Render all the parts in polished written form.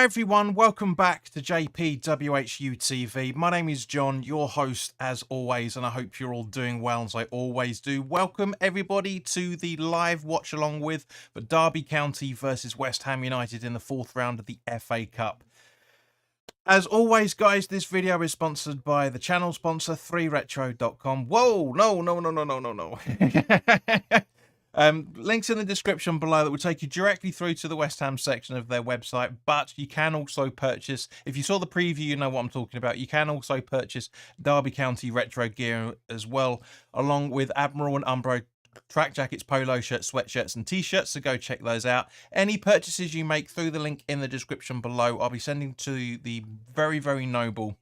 Hi everyone, welcome back to WHU TV. My name is John, your host as always, and I hope you're all doing well as I always do. Welcome everybody to the live watch along with the Derby County versus West Ham United in the fourth round of the FA Cup. As always, guys, this video is sponsored by the channel sponsor 3retro.com. Whoa, no. Links in the description below that will take you directly through to the West Ham section of their website, but you can also purchase, if you saw the preview, you know what I'm talking about, you can also purchase Derby County retro gear as well, along with Admiral and Umbro track jackets, polo shirts, sweatshirts and t-shirts, so go check those out. Any purchases you make through the link in the description below, I'll be sending to the very, very noble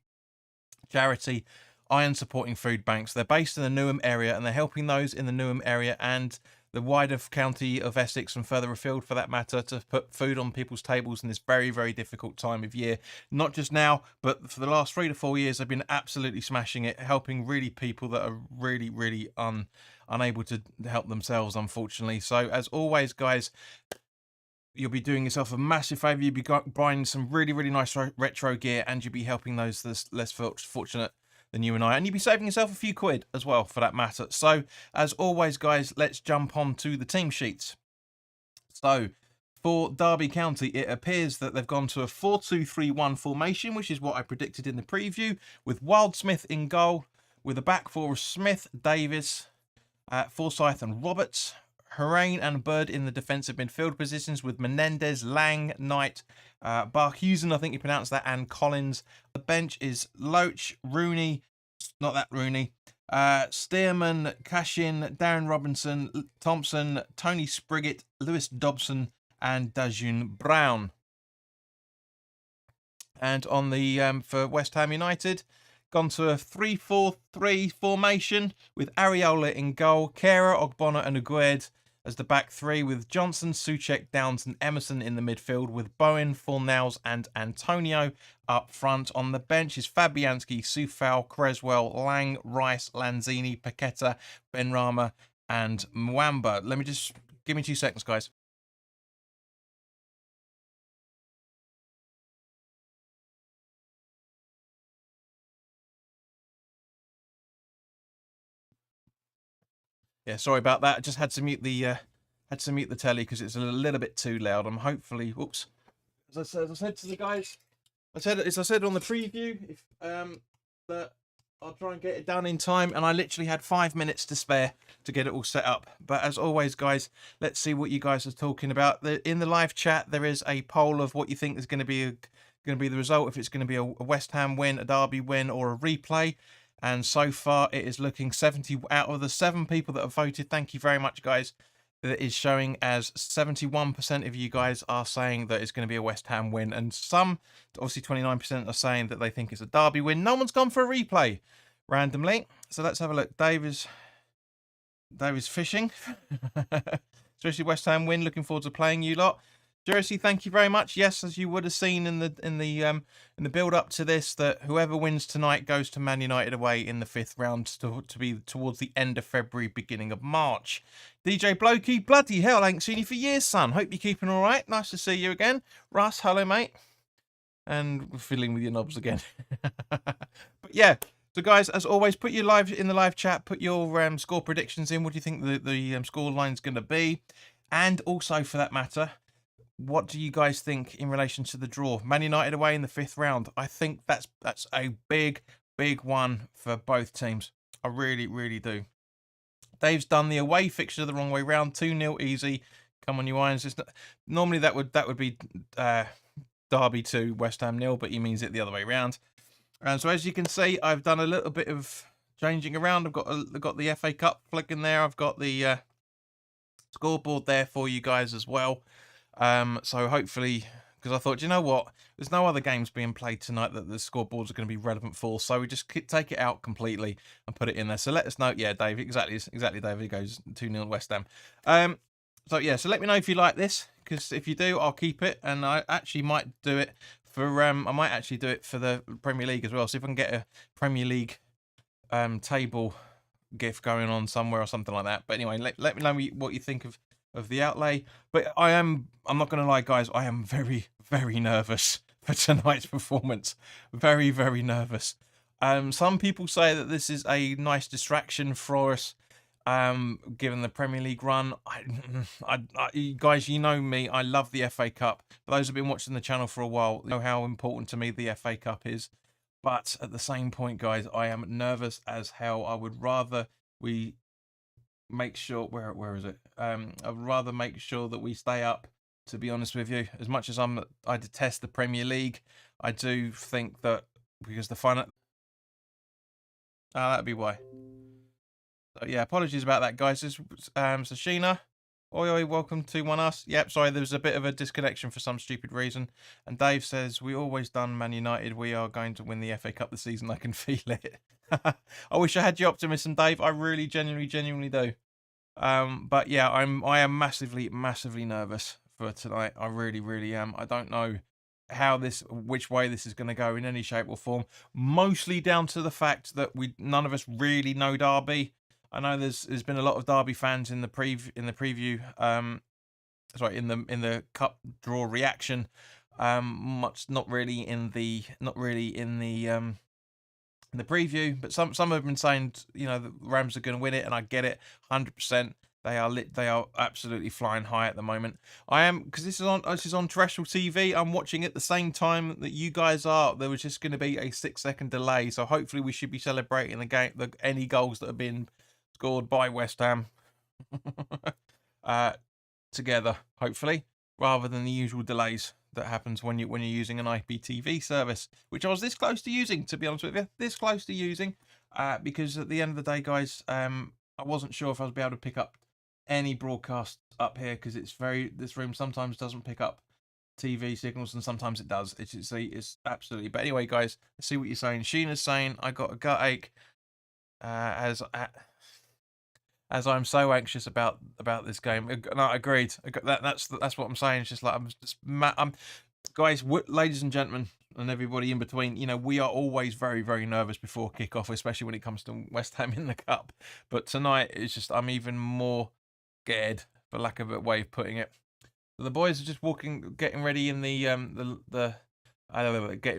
charity Iron Supporting Food Banks. They're based in the Newham area and they're helping those in the Newham area and the wider county of Essex and further afield for that matter to put food on people's tables in this very, very difficult time of year. Not just now, but for the last 3 to 4 years, they've been absolutely smashing it, helping really people that are really unable to help themselves, unfortunately. So as always, guys, you'll be doing yourself a massive favour. You'll be buying some really nice retro gear and you'll be helping those less fortunate than you and I, and you'll be saving yourself a few quid as well for that matter. So as always, guys, let's jump on to the team sheets. So for Derby County, it appears that they've gone to a 4-2-3-1 formation, which is what I predicted in the preview, with Wildsmith in goal, with a back four of Smith, Davis, Forsyth and Roberts, Harain and Bird in the defensive midfield positions, with Menendez, Lang, Knight, Barhusen, I think you pronounce that, and Collins. The bench is Loach, Rooney, not that Rooney, Stearman, Cashin, Darren Robinson, Thompson, Tony Spriggett, Lewis Dobson, and Dajun Brown. And on the for West Ham United, gone to a 3-4-3 formation with Areola in goal, Kera, Ogbonna and Aguerd as the back three, with Johnson, Souček, Downs and Emerson in the midfield, with Bowen, Fornals and Antonio up front. On the bench is Fabianski, Soufal, Creswell, Lang, Rice, Lanzini, Paqueta, Benrahma and Mwamba. Let me just, give me 2 seconds, guys. Yeah, sorry about that. I just had to mute the telly because it's a little bit too loud. I'm hopefully, whoops. As I said to the guys, as I said on the preview, if that I'll try and get it done in time, and I literally had 5 minutes to spare to get it all set up. But as always, guys, let's see what you guys are talking about. In the live chat, there is a poll of what you think is going to be the result. If it's going to be a West Ham win, a Derby win, or a replay. And so far, it is looking 70 out of the 7 people that have voted. Thank you very much, guys. That is showing as 71% of you guys are saying that it's going to be a West Ham win. And some, obviously 29%, are saying that they think it's a Derby win. No one's gone for a replay randomly. So let's have a look. Dave is fishing. Especially West Ham win. Looking forward to playing you lot. Jersey, thank you very much. Yes, as you would have seen in the build up to this, that whoever wins tonight goes to Man United away in the 5th round to be towards the end of February, beginning of March. DJ Blokey, bloody hell, I ain't seen you for years, son. Hope you're keeping all right. Nice to see you again. Russ, hello, mate. And we're fiddling with your knobs again. But yeah. So guys, as always, put your in the live chat. Put your score predictions in. What do you think the score line's going to be? And also, for that matter, what do you guys think in relation to the draw? Man United away in the 5th round. I think that's a big one for both teams. I really do. Dave's done the away fixture the wrong way round. 2-0 easy. Come on, you irons. Normally that would be Derby 2, West Ham 0, but he means it the other way round. And so as you can see, I've done a little bit of changing around. I've got the FA Cup flag in there. I've got the scoreboard there for you guys as well. So hopefully, because I thought, you know what, there's no other games being played tonight that the scoreboards are going to be relevant for, so we just take it out completely and put it in there. So let us know. Yeah, Dave, exactly, David goes 2-0 West Ham. So yeah, so let me know if you like this, because if you do, I'll keep it, and I actually might do it for I might actually do it for the Premier League as well. So if I can get a Premier League table GIF going on somewhere or something like that. But anyway, let me know what you think of the outlay. But I'm not going to lie, guys, I am very nervous for tonight's performance. Very, very nervous. Some people say that this is a nice distraction for us, given the Premier League run. Guys, you know me, I love the FA Cup. For those who've been watching the channel for a while, know how important to me the FA Cup is. But at the same point, guys, I am nervous as hell. I would rather we make sure, where is it? I'd rather make sure that we stay up, to be honest with you. As much as I detest the Premier League, I do think that because the final, that'd be why. So yeah, apologies about that, guys. This Sashina. Oi, oi, welcome to One Us. Yep, sorry, there was a bit of a disconnection for some stupid reason. And Dave says, we always done Man United. We are going to win the FA Cup this season. I can feel it. I wish I had your optimism, Dave. I really, genuinely do. But yeah, I am massively nervous for tonight. I really am. I don't know which way this is going to go in any shape or form. Mostly down to the fact that none of us really know Derby. I know there's been a lot of Derby fans in the preview. Sorry, in the cup draw reaction. Not really in the preview, but some have been saying, you know, the Rams are going to win it, and I get it, 100%. They are absolutely flying high at the moment. I am, because this is on terrestrial TV. I'm watching at the same time that you guys are. There was just going to be a 6-second delay, so hopefully we should be celebrating any goals that have been scored by West Ham together, hopefully, rather than the usual delays that happens when you're using an IPTV service, which I was this close to using, to be honest with you, because at the end of the day, guys, I wasn't sure if I was able to pick up any broadcasts up here, because this room sometimes doesn't pick up TV signals and sometimes it does. It's absolutely. But anyway, guys, let's see what you're saying. Sheena's saying I got a gut ache as I'm so anxious about this game. No, agreed. That's what I'm saying. It's just like I'm guys, ladies and gentlemen, and everybody in between. You know, we are always very nervous before kickoff, especially when it comes to West Ham in the cup. But tonight, it's just I'm even more scared, for lack of a way of putting it. So the boys are just getting ready in getting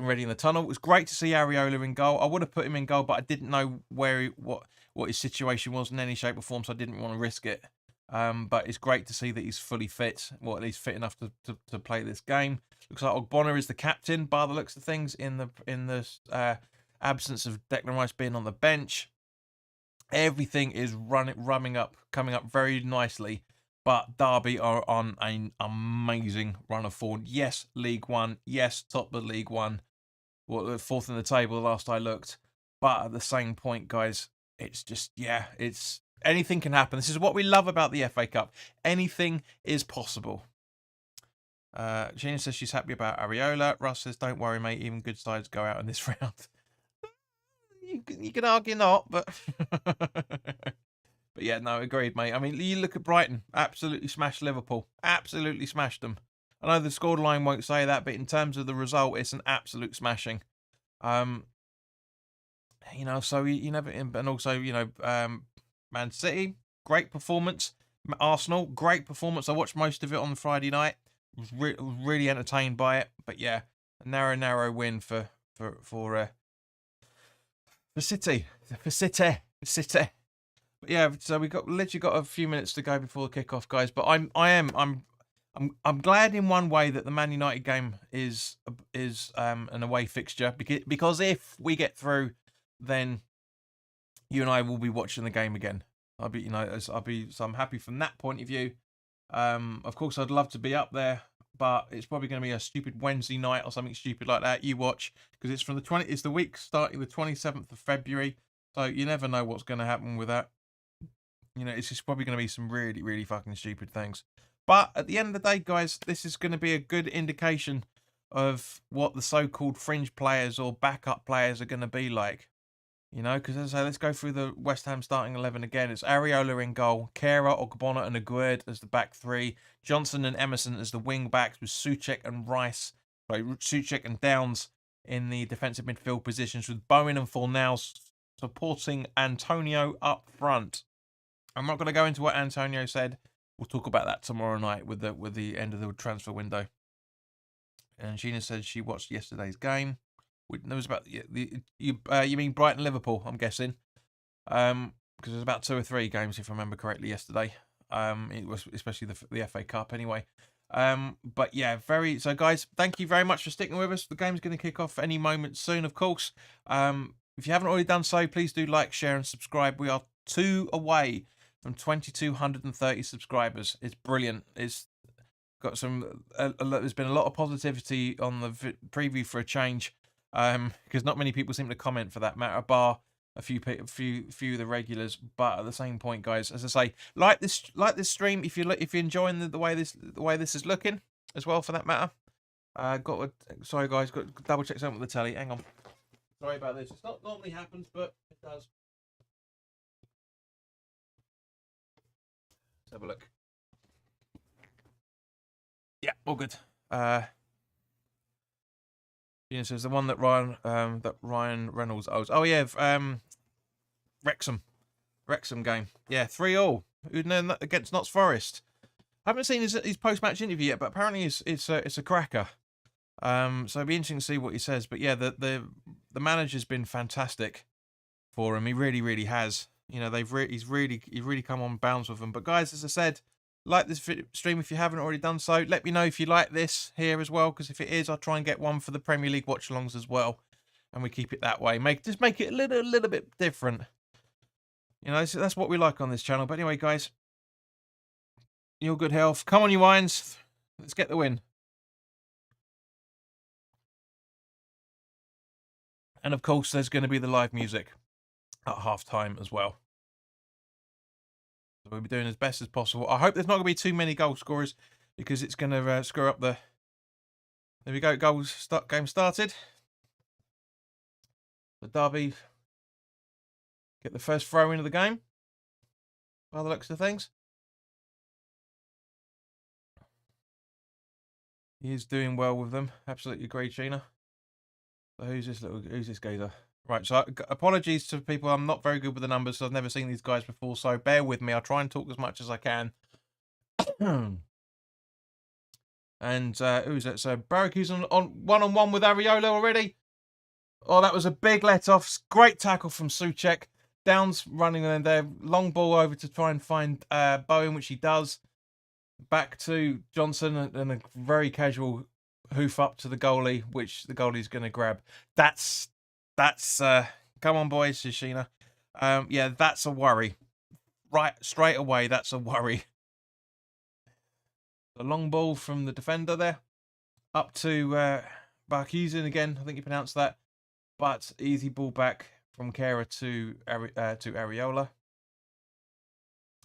ready in the tunnel. It was great to see Areola in goal. I would have put him in goal, but I didn't know what his situation was in any shape or form, so I didn't want to risk it. But it's great to see that he's fully fit, at least fit enough to play this game. Looks like Ogbonna is the captain, by the looks of things, in the absence of Declan Rice being on the bench. Everything is coming up very nicely. But Derby are on an amazing run of form. Yes, League One. Yes, top of League One. Well, fourth in the table last I looked. But at the same point, guys, it's just, yeah, anything can happen. This is what we love about the FA Cup. Anything is possible. Gina says she's happy about Areola. Russ says, don't worry, mate. Even good sides go out in this round. You can argue not, but... But yeah, no, agreed, mate. I mean, you look at Brighton, absolutely smashed Liverpool. Absolutely smashed them. I know the scoreline won't say that, but in terms of the result, it's an absolute smashing. You know, so you never, and also, you know, Man City, great performance. Arsenal, great performance. I watched most of it on the Friday night. Was really entertained by it. But yeah, a narrow win for City. For City. But yeah, so we literally got a few minutes to go before the kickoff, guys. But I'm glad in one way that the Man United game is an away fixture, because if we get through, then you and I will be watching the game again. So I'm happy from that point of view. Of course, I'd love to be up there, but it's probably going to be a stupid Wednesday night or something stupid like that. You watch, because it's from it's the week starting the 27th of February, so you never know what's going to happen with that. You know, it's just probably going to be some really fucking stupid things. But at the end of the day, guys, this is going to be a good indication of what the so-called fringe players or backup players are going to be like. You know, because as I say, let's go through the West Ham starting 11 again. It's Areola in goal, Kehrer, Ogbonna and Aguerd as the back three, Johnson and Emerson as the wing backs, with Souček and Downs in the defensive midfield positions, with Bowen and Fornals supporting Antonio up front. I'm not going to go into what Antonio said. We'll talk about that tomorrow night with the end of the transfer window. And Sheena said she watched yesterday's game. There was about you mean Brighton Liverpool? I'm guessing. Because there's about 2 or 3 games if I remember correctly yesterday. It was especially the FA Cup anyway. But yeah, so guys, thank you very much for sticking with us. The game's going to kick off any moment soon, of course. If you haven't already done so, please do like, share, and subscribe. We are 2 away from 2,230 subscribers. It's brilliant. It's got there's been a lot of positivity on the preview for a change, because not many people seem to comment for that matter, bar a few of the regulars. But at the same point, guys, as I say, like this stream if you're enjoying the way this is looking as well, for that matter. Sorry guys, got to double check something with the telly. Hang on. Sorry about this. It's not normally happens, but it does. Let's have a look. Yeah, all good. Yeah, so it's the one that Ryan Reynolds owes. Oh yeah, Wrexham game. Yeah, 3-3. Who'd known that against Notts Forest? I haven't seen his post-match interview yet, but apparently it's a cracker. So it'll be interesting to see what he says. But yeah, the manager's been fantastic for him. He really has. You know, he's really come on bounds with them. But guys, as I said, like this stream if you haven't already done so. Let me know if you like this here as well, because if it is, I'll try and get one for the Premier League watch-alongs as well, and we keep it that way. Just make it a little bit different. You know, that's what we like on this channel. But anyway, guys, your good health. Come on, you wines. Let's get the win. And of course, there's going to be the live music at half-time as well. So we'll be doing as best as possible. I hope there's not going to be too many goal scorers, because it's going to screw up the... There we go, game started. The Derby get the first throw in of the game, by the looks of things. He is doing well with them. Absolutely agree, Sheena. So who's this geezer? Right, so apologies to people. I'm not very good with the numbers, so I've never seen these guys before, so bear with me. I'll try and talk as much as I can. And who's that? So Barracuda's on one-on-one with Areola already. Oh, that was a big let-off. Great tackle from Souček. Downs running in there. Long ball over to try and find Bowen, which he does. Back to Johnson, and a very casual hoof up to the goalie, which the goalie's going to grab. That's come on, boys, Sheena. Yeah, that's a worry. Right, straight away, that's a worry. The long ball from the defender there, up to Barkhuizen again. I think you pronounced that, but easy ball back from Kera to Areola,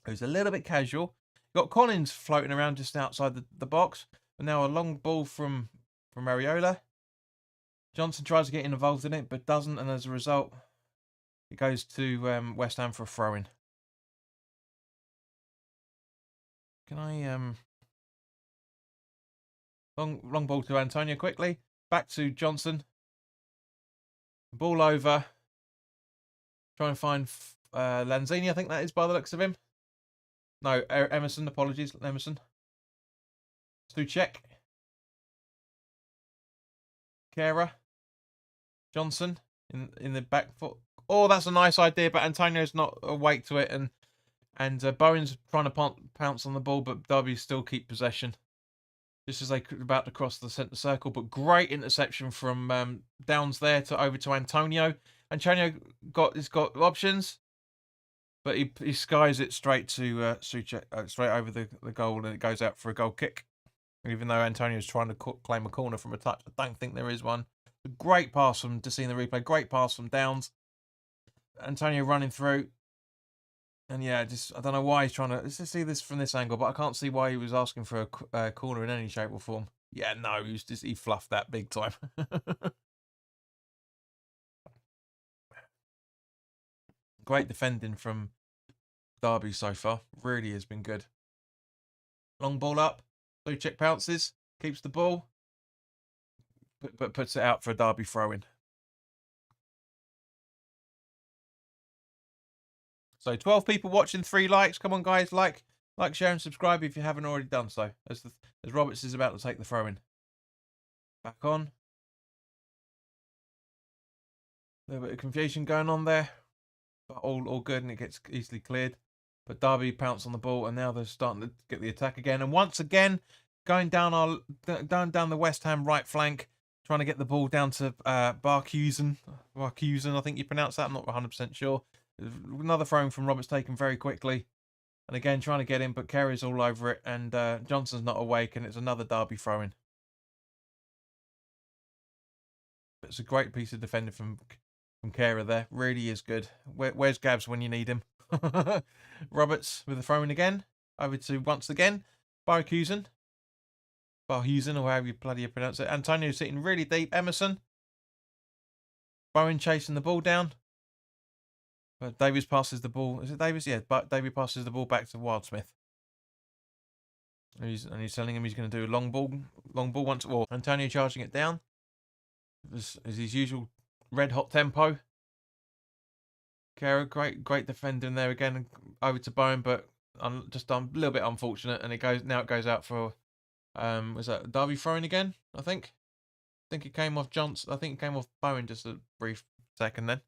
who's a little bit casual. Got Collins floating around just outside the box, but now a long ball from Areola. Johnson tries to get involved in it, but doesn't, and as a result, it goes to West Ham for a throw-in. Can I long ball to Antonio quickly, back to Johnson. Ball over. Try and find Lanzini, I think that is, by the looks of him. No, Emerson. Apologies, Emerson. Souček. Kera. Johnson in the back foot. Oh, that's a nice idea, but Antonio's not awake to it, and Bowen's trying to pounce on the ball, but Derby still keep possession. Just as they're about to cross the centre circle, but great interception from Downs there over to Antonio. Antonio got options, but he skies it straight to Souček, straight over the goal, and it goes out for a goal kick. Even though Antonio's trying to claim a corner from a touch, I don't think there is one. A great pass from, just seeing the replay, great pass from Downs. Antonio running through. And yeah, I don't know why he's trying to... Let's just see this from this angle, but I can't see why he was asking for a corner in any shape or form. Yeah, no, he fluffed that big time. Great defending from Derby so far. Really has been good. Long ball up. Souček pounces. Keeps the ball. But puts it out for a Derby throw-in. So 12 people watching, 3 likes. Come on, guys, like, share, and subscribe if you haven't already done so. As Roberts is about to take the throw-in. Back on. A little bit of confusion going on there, but all good, and it gets easily cleared. But Derby pounce on the ball, and now they're starting to get the attack again. And once again, going down down the West Ham right flank, trying to get the ball down to Barkhuizen. Barkhuizen, I think you pronounce that. I'm not 100% sure. Another throw from Roberts taken very quickly. And again, trying to get in, but Kerry's all over it, and Johnson's not awake, and it's another Derby throw-in. But it's a great piece of defending from Kera there. Really is good. Where's Gabs when you need him? Roberts with the throw-in again. Over to, once again, Barkhuizen. Barkhuizen, or however you bloody pronounce it. Antonio sitting really deep. Emerson. Bowen chasing the ball down. But Davies passes the ball. Is it Davies? Yeah, but Davies passes the ball back to Wildsmith. And he's telling him he's going to do a long ball once more. Antonio charging it down. As his usual red hot tempo. Kara, great defending there again. Over to Bowen, but just a little bit unfortunate. And it goes out for was that Derby throwing again? I think it came off Johnson. I think it came off Bowen just a brief second then.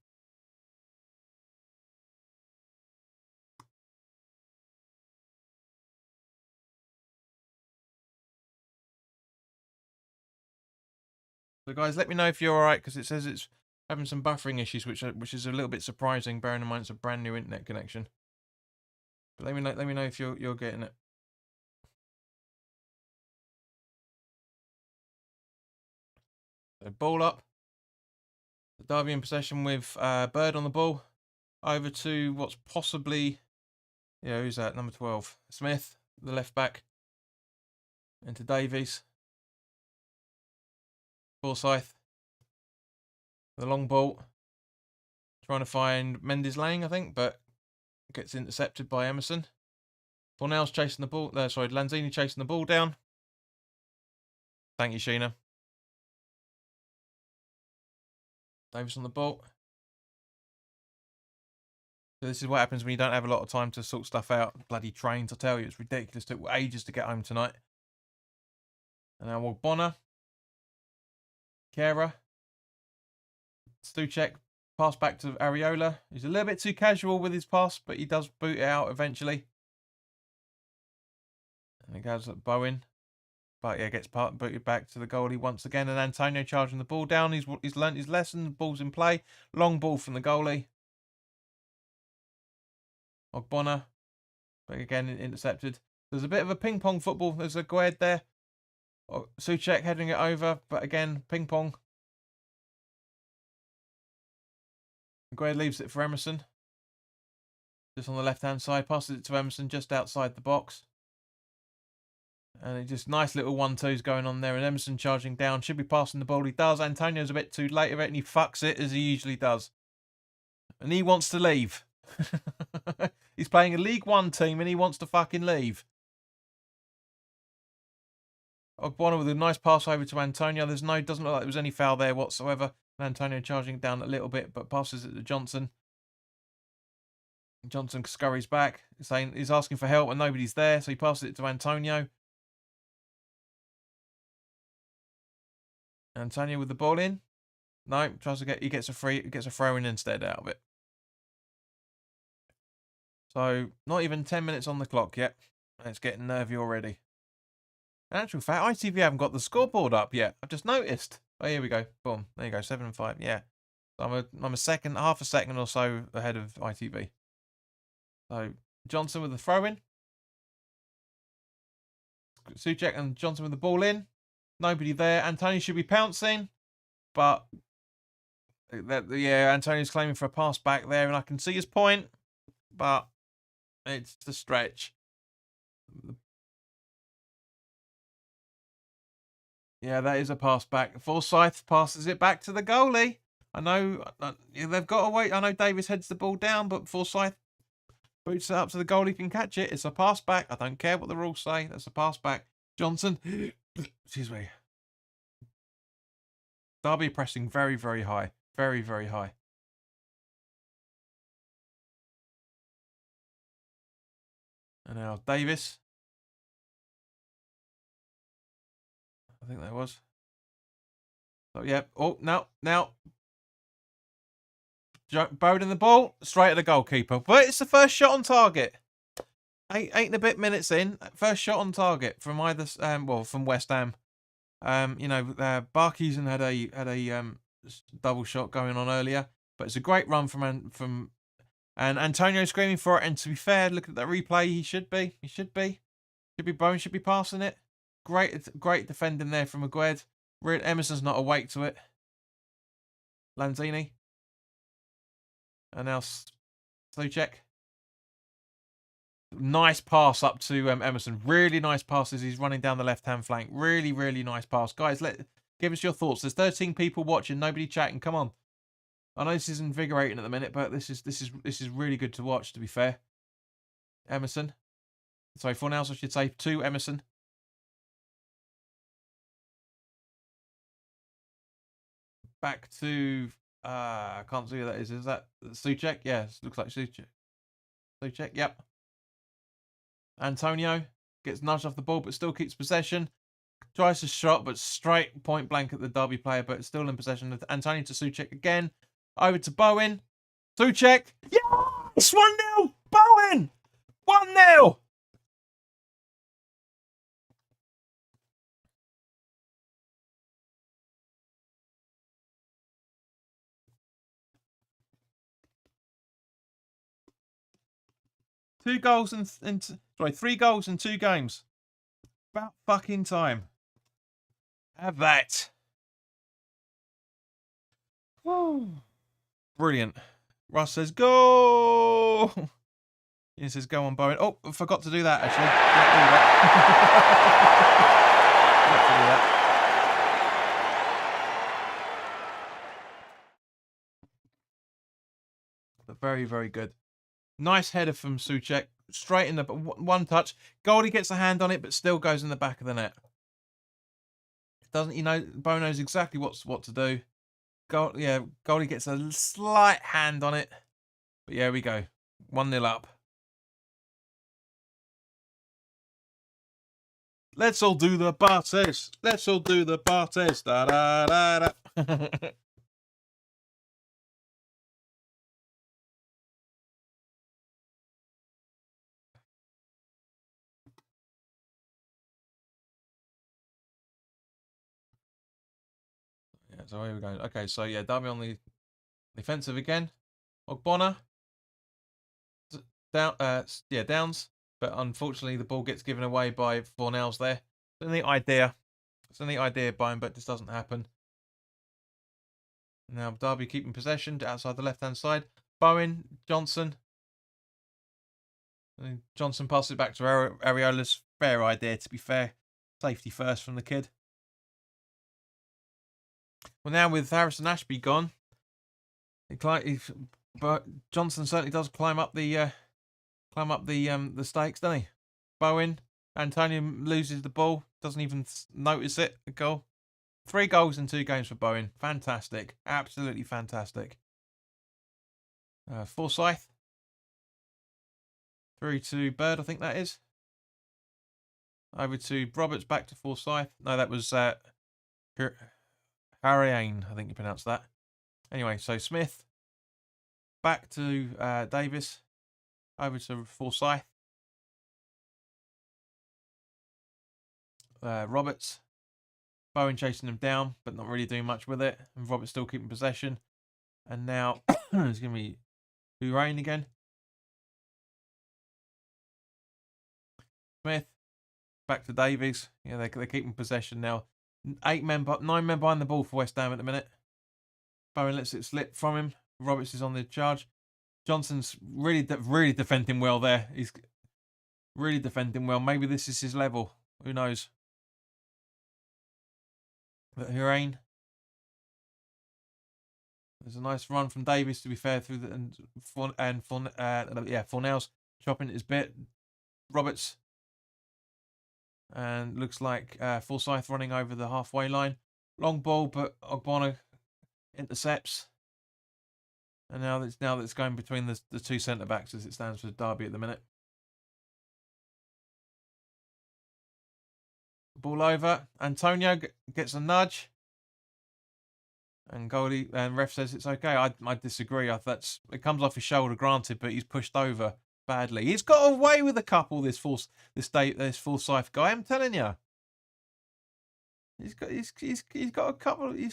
So guys, let me know if you're all right, because it says it's having some buffering issues, which is a little bit surprising, bearing in mind it's a brand new internet connection. But let me know if you're getting it. So ball up. Derby in possession with Bird on the ball. Over to what's possibly, yeah, who's that? Number 12, Smith, the left back. Into Davies. Forsyth. The long ball. Trying to find Mendes Lang, I think, but gets intercepted by Emerson. Fornell's chasing the ball. Lanzini chasing the ball down. Thank you, Sheena. Davis on the ball. So this is what happens when you don't have a lot of time to sort stuff out. Bloody trains, I tell you, it's ridiculous. It took ages to get home tonight. And now Bonner. Kera. Stuchek. Pass back to Areola. He's a little bit too casual with his pass, but he does boot it out eventually. And it goes at Bowen. But yeah, gets booted back to the goalie once again. And Antonio charging the ball down. He's learnt his lesson. The ball's in play. Long ball from the goalie. Ogbonna. But again, intercepted. There's a bit of a ping-pong football. There's a Gued there. Suchek heading it over. But again, ping-pong. Gued leaves it for Emerson. Just on the left-hand side. Passes it to Emerson just outside the box. And it just nice little 1-2s going on there. And Emerson charging down. Should be passing the ball. He does. Antonio's a bit too late of it. And he fucks it as he usually does. And he wants to leave. He's playing a League One team and he wants to fucking leave. Ogbonna with a nice pass over to Antonio. Doesn't look like there was any foul there whatsoever. And Antonio charging down a little bit, but passes it to Johnson. Johnson scurries back, saying he's asking for help and nobody's there, so he passes it to Antonio. Antonio with the ball in. No, tries to he gets a throw in instead out of it. So not even 10 minutes on the clock yet. It's getting nervy already. In actual fact, ITV haven't got the scoreboard up yet. I've just noticed. Oh, here we go. Boom. There you go. 7-5. Yeah. So I'm half a second or so ahead of ITV. So Johnson with the throw in. Suchek and Johnson with the ball in. Nobody there. Antonio should be pouncing, but yeah, Antonio's claiming for a pass back there, and I can see his point, but it's the stretch. Yeah, that is a pass back. Forsyth passes it back to the goalie. I know they've got to wait. I know Davis heads the ball down, but Forsyth boots it up so the goalie can catch it. It's a pass back. I don't care what the rules say. That's a pass back. Johnson. Excuse me. Derby pressing very, very high. Very, very high. And now Davis. I think that was. Oh, yeah. Oh, no. Now, bowed in the ball, straight at the goalkeeper. But it's the first shot on target. Eight and a bit minutes in, first shot on target from either, well, from West Ham. You know, Barkhuizen had a double shot going on earlier, but it's a great run from and Antonio screaming for it. And to be fair, look at that replay. He should be. Bowen should be passing it. Great defending there from Aguerd. Emerson's not awake to it. Lanzini. And now Sluchek. Nice pass up to Emerson. Really nice pass as he's running down the left-hand flank. Really, really nice pass. Guys, give us your thoughts. There's 13 people watching, nobody chatting. Come on. I know this is invigorating at the minute, but this is really good to watch, to be fair. Emerson. Sorry, Fornals, I should say, to Emerson. Back to I can't see who that is. Is that Souček? Yeah, looks like Souček. Souček, yep. Antonio gets nudged off the ball, but still keeps possession. Tries to shot, but straight point blank at the Derby player, but still in possession. Antonio to Souček again. Over to Bowen. Souček. Yes! 1-0! Bowen! 1-0! Three goals in 2 games. About fucking time. Have that. Woo. Brilliant. Russ says, go! He says, go on, Bowen. Oh, I forgot to do that, actually. Forgot to do that. But very, very good. Nice header from Souček. Straight in the one touch. Goldie gets a hand on it, but still goes in the back of the net. Doesn't, you know, Bo knows exactly what to do. Goldie gets a slight hand on it. But yeah, we go. 1-0 up. Let's all do the Bartes. Let's all do the Bartes. Da da da da. Yeah, so here we go. Okay, so yeah, Derby on the defensive again. Ogbonna. Downs. But unfortunately, the ball gets given away by Fornals there. It's a neat idea. It's a neat idea by him, but this doesn't happen. Now Derby keeping possession outside the left-hand side. Bowen, Johnson. And Johnson passes it back to Areola's. Fair idea, to be fair. Safety first from the kid. Well, now with Harrison Ashby gone, but Johnson certainly does climb up the stakes, doesn't he? Bowen, Antonio loses the ball, doesn't even notice it. A goal. 3 goals in 2 games for Bowen. Fantastic. Absolutely fantastic. Forsyth. Through to Bird, I think that is. Over to Roberts, back to Forsyth. No, that was Hariane, I think you pronounce that. Anyway, so Smith. Back to Davis. Over to Forsyth. Roberts. Bowen chasing him down, but not really doing much with it. And Roberts still keeping possession. And now it's going to be Hurain again. Smith. Back to Davies. Yeah, they're keeping possession now. 9 men behind the ball for West Ham at the minute. Bowen lets it slip from him. Roberts is on the charge. Johnson's really defending well there. He's really defending well. Maybe this is his level. Who knows? But Hurain. There's a nice run from Davies, to be fair, through the Fornals chopping his bit. Roberts. And looks like Forsyth running over the halfway line. Long ball, but Ogbonna intercepts. And now that's going between the 2 centre backs as it stands for Derby at the minute. Ball over. Antonio gets a nudge. And goalie and ref says it's okay. I disagree. It comes off his shoulder, granted, but he's pushed over badly. He's got away with a couple. This Forsyth guy. I'm telling you, he's got a couple. They're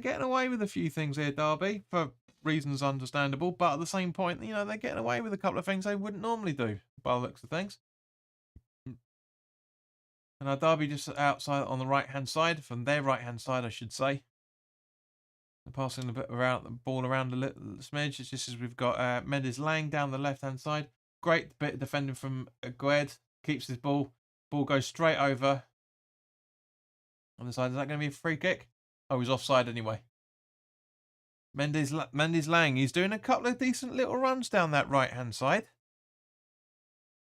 getting away with a few things here, Derby, for reasons understandable. But at the same point, they're getting away with a couple of things they wouldn't normally do by the looks of things. And our Derby just outside on the right-hand side, from their right-hand side, I should say. They're passing the ball around a little smidge. It's just as we've got Mendes Lang down the left-hand side. Great bit of defending from Gued. Keeps his ball. Ball goes straight over. On the side, is that going to be a free kick? Oh, he's offside anyway. Mendes Lang, he's doing a couple of decent little runs down that right-hand side.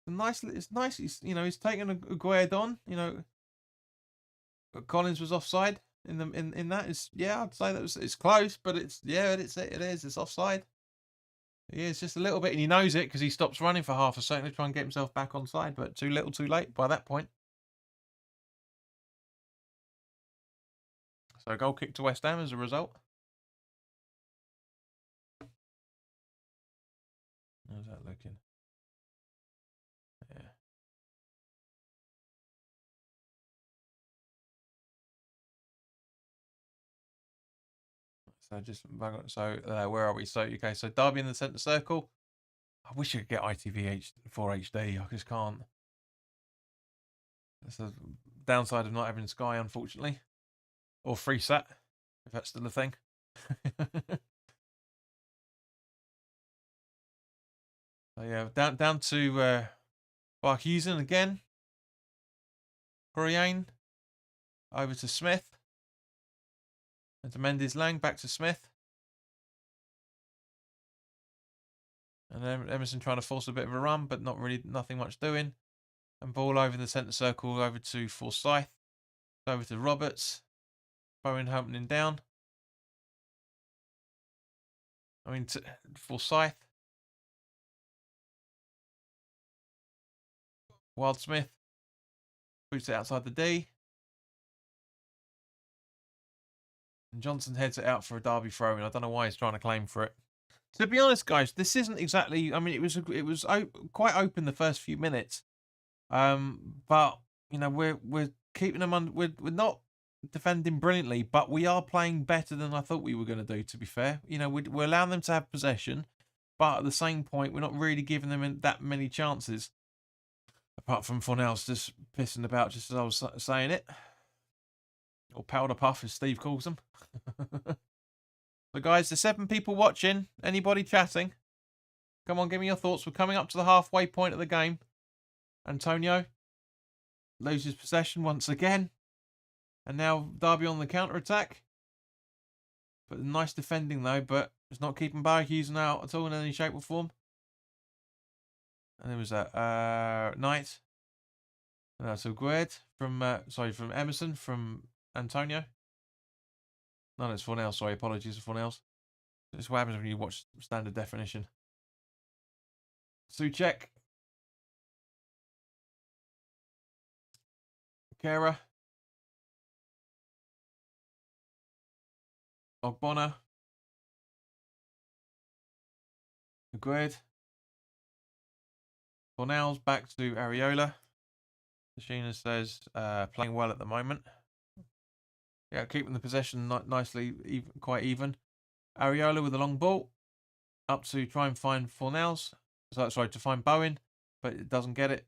It's nice. He's taking a Gued on. Collins was offside in that. I'd say it's close, but it is. It's offside. Yeah, it's just a little bit, and he knows it because he stops running for half a second to try and get himself back on side, but too little, too late by that point. So goal kick to West Ham as a result. How's that looking? Yeah. Where are we? So okay, so Derby in the centre circle. I wish I could get ITV 4 HD. I just can't. That's the downside of not having Sky, unfortunately, or FreeSat, if that's still a thing. So yeah, down to Barkhuizen again. Hurricane over to Smith. And to Mendes Lang, back to Smith. And then Emerson trying to force a bit of a run, but nothing much doing. And ball over the centre circle, over to Forsyth. Over to Roberts. Bowen opening down. To Forsyth. Wildsmith. Boots it outside the D. And Johnson heads it out for a Derby throw-in. I don't know why he's trying to claim for it. To be honest, guys, this isn't exactly. It was quite open the first few minutes, but we're keeping them on. We're not defending brilliantly, but we are playing better than I thought we were going to do. To be fair, we're allowing them to have possession, but at the same point, we're not really giving them that many chances. Apart from Fornell's just pissing about, just as I was saying it, or powder puff, as Steve calls them. So, guys, there's 7 people watching. Anybody chatting? Come on, give me your thoughts. We're coming up to the halfway point of the game. Antonio loses possession once again. And now Derby on the counter-attack. But nice defending, though. But it's not keeping Barkhuizen out at all in any shape or form. And there was that Knight. So Gued from Emerson, from Antonio. No, it's Fornell. Sorry, apologies for Fornell's. This is what happens when you watch standard definition. Souček. Kera. Ogbonna. Gued. Fornell's back to Areola. Sheena says playing well at the moment. Yeah, keeping the possession nicely, quite even. Areola with a long ball. Up to try and find Fornell's. To find Bowen, but it doesn't get it.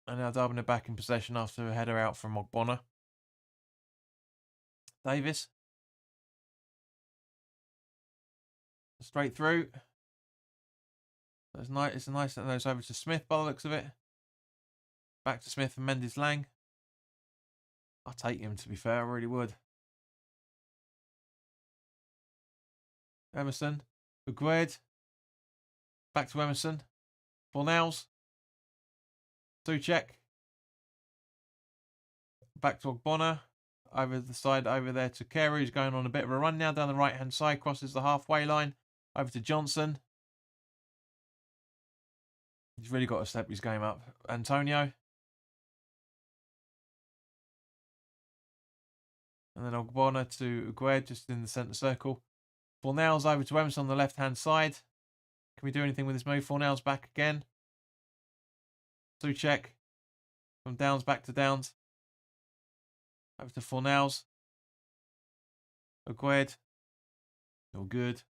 And now Derby are back in possession after a header out from Ogbonna. Davis. Straight through. That's nice. It's nice that those over to Smith by the looks of it. Back to Smith and Mendes Lang. I'll take him, to be fair. I really would. Emerson. Gued. Back to Emerson. Fornells. Souček. Back to Ogbonna. Over the side, over there to Kera, who's going on a bit of a run now down the right-hand side. Crosses the halfway line. Over to Johnson. He's really got to step his game up. Antonio. And then Ogbonna to Agued, just in the centre circle. Fornals over to Emerson on the left-hand side. Can we do anything with this move? Fornals back again. Souček. From Downs back to Downs. Over to Fornals. Agued. All good.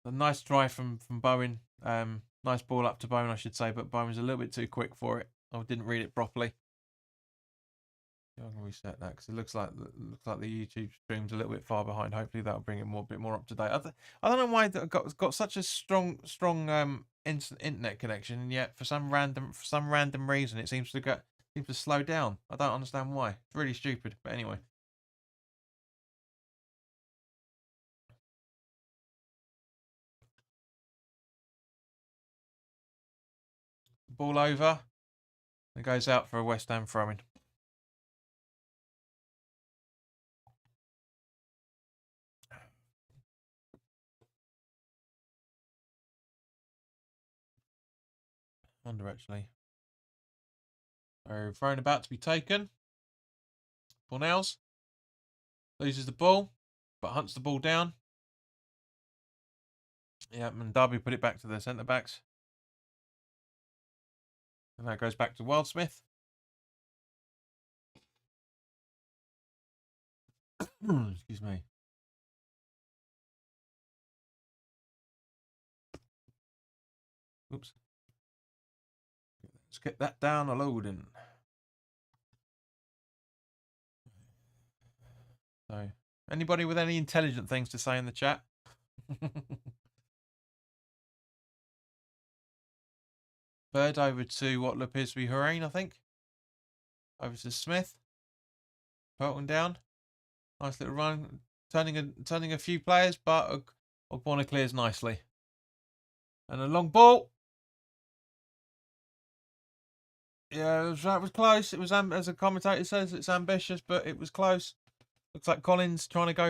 A nice try from Bowen. Nice ball up to Bowen, I should say, but Bowen's a little bit too quick for it. I didn't read it properly. I'm gonna reset that because it looks like the YouTube stream's a little bit far behind. Hopefully that'll bring it a bit more up to date. I don't know why it got such a strong internet connection, and yet for some random reason it seems to slow down. I don't understand why. It's really stupid, but anyway. Ball over. It goes out for a West Ham throw-in. Under actually. So thrown about to be taken. Fornals loses the ball, but hunts the ball down. Yeah, and Derby put it back to the centre backs. And that goes back to Wildsmith. Excuse me. Oops. Let's get that down a loading. So, anybody with any intelligent things to say in the chat? Bird over to what appears to be Horain, I think. Over to Smith. Pelton down. Nice little run. Turning a few players, but Ogbonna clears nicely. And a long ball. Yeah, that was close. It was, as a commentator says, it's ambitious, but it was close. Looks like Collins trying to go.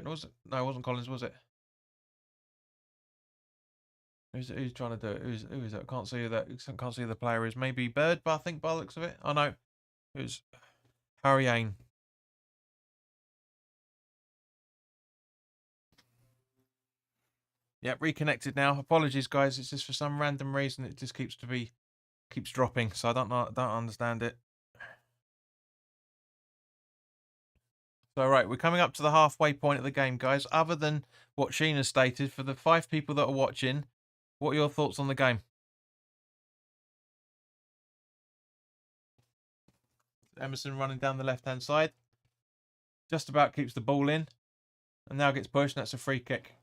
Was it? No, it wasn't Collins, was it? Who's trying to do it? Who is it? I can't see who that. Can't see who the player is. Maybe Bird, but I think by the looks of it. Oh no, it was Harry Ain. Yep, reconnected now. Apologies, guys. It's just for some random reason it just keeps dropping. So I don't understand it. So right, we're coming up to the halfway point of the game, guys. Other than what Sheena stated, for the 5 people that are watching, what are your thoughts on the game? Emerson running down the left-hand side. Just about keeps the ball in. And now gets pushed, and that's a free kick.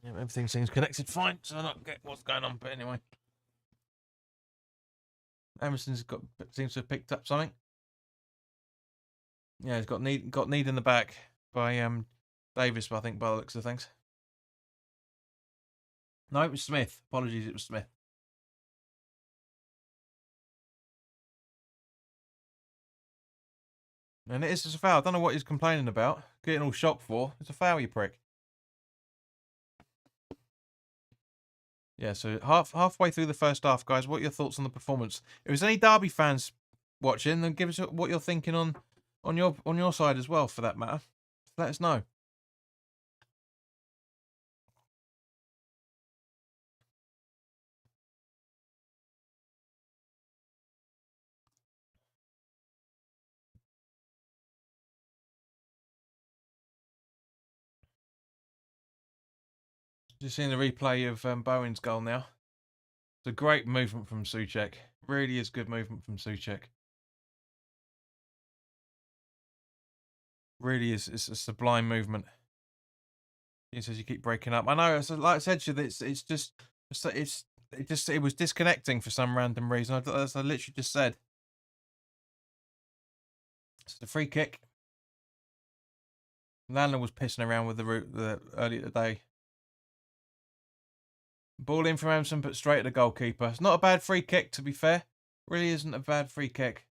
Yeah, everything seems connected fine, so I don't get what's going on, but anyway. Emerson's seems to have picked up something. Yeah, he's got need in the back by Davis, I think, by the looks of things. No, it was Smith. Apologies, it was Smith. And it is just a foul. I don't know what he's complaining about. Getting all shocked for. It's a foul, you prick. Yeah, so halfway through the first half, guys, what are your thoughts on the performance? If there's any Derby fans watching, then give us what you're thinking on your side as well, for that matter. Let us know. Just seeing the replay of Bowen's goal now. It's a great movement from Souček. Really is good movement from Souček. Really is. It's a sublime movement. He says you keep breaking up. I know. Like I said to you, it was disconnecting for some random reason. As I literally just said. It's the free kick. Landon was pissing around with the route earlier today. Ball in from Emerson, but straight at the goalkeeper. It's not a bad free kick, to be fair. Really isn't a bad free kick.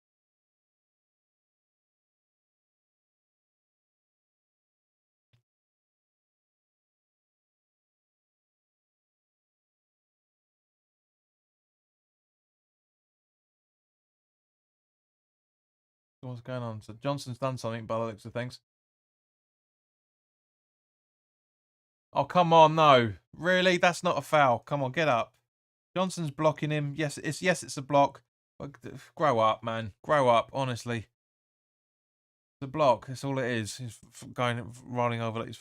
What's going on? So Johnson's done something by the looks of things. Oh, come on, no. Really? That's not a foul. Come on, get up. Johnson's blocking him. Yes, it's a block. Grow up, man. Grow up, honestly. It's a block. That's all it is. He's rolling over like he's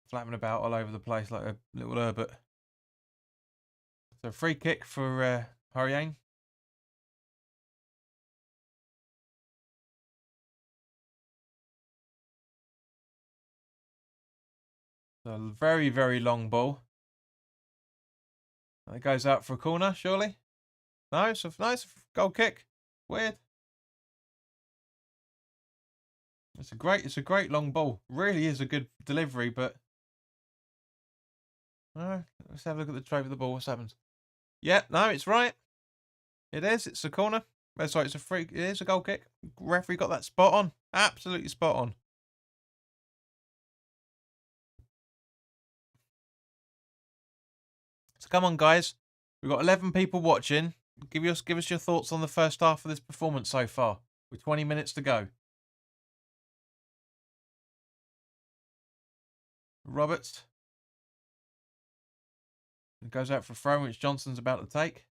flapping about all over the place like a little Herbert. So free kick for Hurricane. So very, very long ball. It goes out for a corner, surely? No, it's a nice goal kick. Weird. It's a great long ball. Really is a good delivery, but let's have a look at the tray of the ball. What's happened? Yeah, no, it's right. It is. It's a corner. Oh, sorry, it's a free. It is a goal kick. Referee got that spot on. Absolutely spot on. So come on, guys. We've got 11 people watching. Give us your thoughts on the first half of this performance so far. With 20 minutes to go. Roberts. It goes out for a throw, which Johnson's about to take.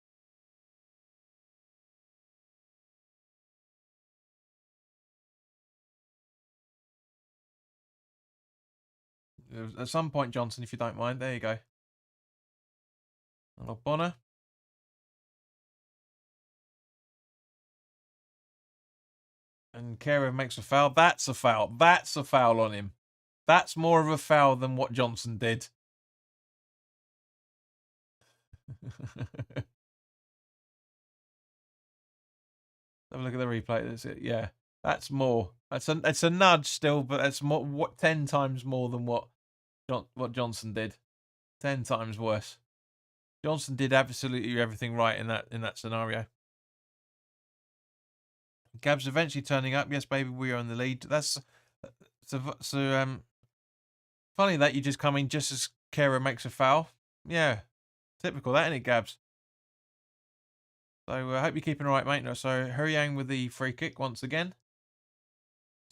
At some point, Johnson, if you don't mind. There you go. And Bonner. And Kera makes a foul. That's a foul. That's a foul on him. That's more of a foul than what Johnson did. Have a look at the replay. That's it. Yeah, that's more. It's a nudge still, but it's more 10 times more than what Johnson did. 10 times worse. Johnson did absolutely everything right in that scenario. Gab's eventually turning up. Yes, baby, we are in the lead. That's so funny that you just come in just as Kera makes a foul. Yeah, typical that, isn't it, Gabs? So I hope you're keeping all right, mate. No, so Hurricane with the free kick once again.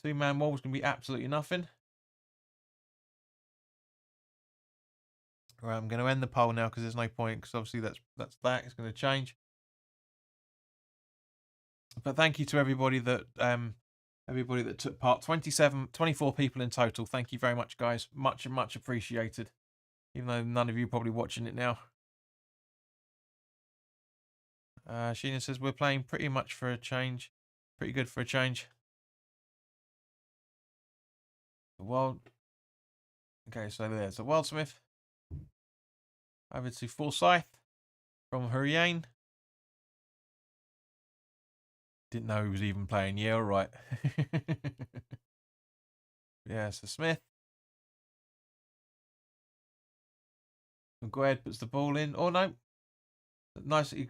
Two-man wall was going to be absolutely nothing. Right, I'm going to end the poll now because there's no point, because obviously that's that. It's going to change. But thank you to everybody that took part. 24 people in total. Thank you very much, guys. Much appreciated. Even though none of you are probably watching it now. Sheena says we're playing pretty much for a change. Pretty good for a change. Wild. Okay, so there's a Wildsmith. Over to Forsyth from Hurricane. Didn't know he was even playing. Yeah, all right. Yeah, so Smith. McGuire puts the ball in. Oh, no. Nice. He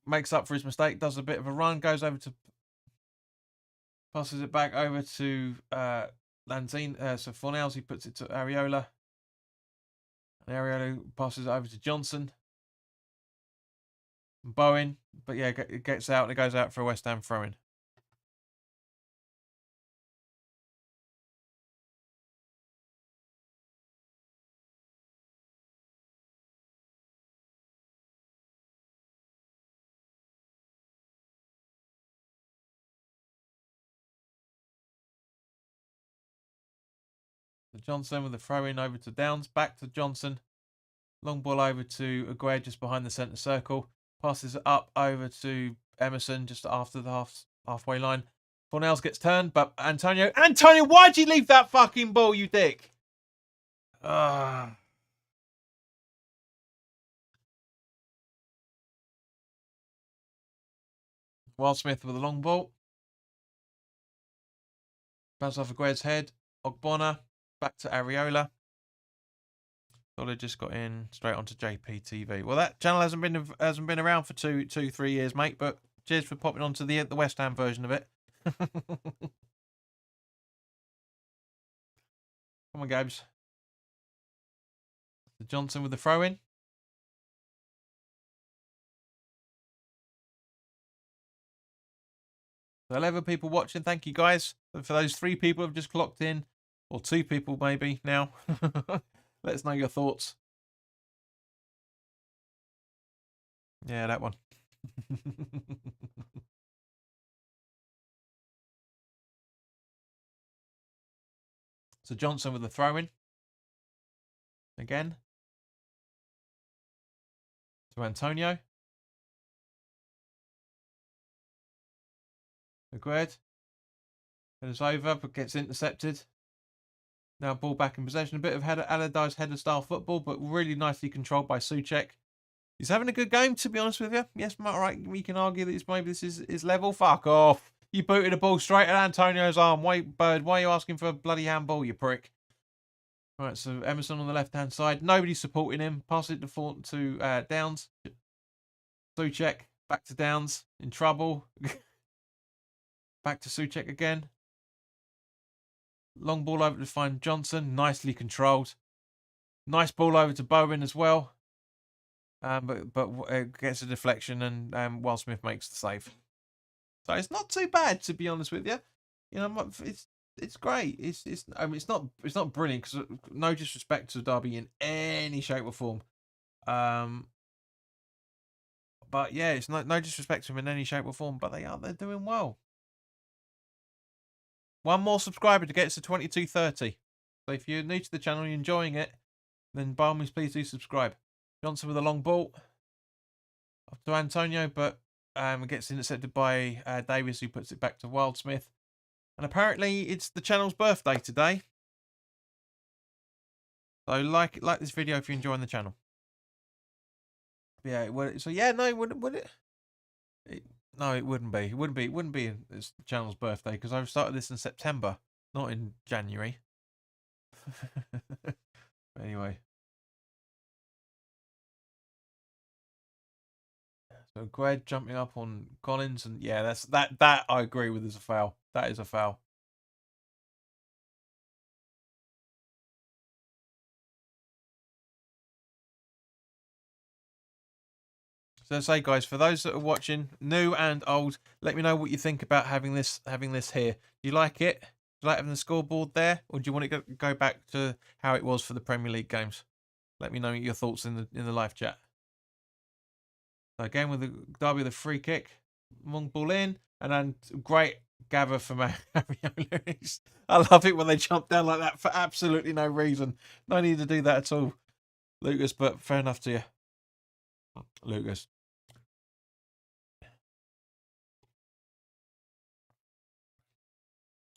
makes up for his mistake. Does a bit of a run. Goes over to... Passes it back over to Lanzini. So Fornals, he puts it to Areola. And Areola passes it over to Johnson. Bowen. But yeah, it gets out and it goes out for a West Ham throw-in. So Johnson with the throw-in over to Downs. Back to Johnson. Long ball over to Aguirre just behind the centre circle. Passes it up over to Emerson just after the halfway line. Fornals gets turned, but Antonio, why'd you leave that fucking ball, you dick? Wildsmith with a long ball. Bounce off Aguirre's head. Ogbonna back to Areola. Dollar just got in straight onto JPTV. Well, that channel hasn't been around for 3 years, mate. But cheers for popping onto the West Ham version of it. Come on, Gabs. Johnson with the throw in. So 11 people watching. Thank you, guys. And for those 3 people who have just clocked in, or 2 people maybe now, let us know your thoughts. Yeah, that one. So Johnson with the throw-in. Again. To Antonio. Agreed. It's over, but gets intercepted. Now ball back in possession. A bit of Allardyce header style football, but really nicely controlled by Souček. He's having a good game, to be honest with you. Yes, all right, we can argue that maybe this is level. Fuck off. You booted a ball straight at Antonio's arm. Wait, Bird, why are you asking for a bloody handball, you prick? Right, so Emerson on the left-hand side. Nobody's supporting him. Pass it to Downs. Souček, back to Downs. In trouble. Back to Souček again. Long ball over to find Johnson. Nicely controlled. Nice ball over to Bowen as well. But it gets a deflection, and Will Smith makes the save. So it's not too bad, to be honest with you. You know, it's great. I mean, it's not brilliant, because no disrespect to Derby in any shape or form. But yeah, it's no disrespect to them in any shape or form. But they're doing well. One more subscriber to get us to 2230. So if you're new to the channel and you're enjoying it, then by all means, please do subscribe. Johnson with a long ball up to Antonio, but it gets intercepted by Davis, who puts it back to Wildsmith. And apparently it's the channel's birthday today. So like this video if you're enjoying the channel. Yeah, so yeah, no, would it? No, it wouldn't be. It wouldn't be it's the channel's birthday, because I started this in September, not in January. Anyway. So Greg jumping up on Collins, and yeah, that I agree with is a foul. That is a foul. So say, guys, for those that are watching, new and old, let me know what you think about having this here. Do you like it? Do you like having the scoreboard there, or do you want it to go back to how it was for the Premier League games? Let me know your thoughts in the live chat. So again with the Derby, the free kick, long ball in, and then great gather from Arioli's. I love it when they jump down like that for absolutely no reason. No need to do that at all, Lucas. But fair enough to you, Lucas.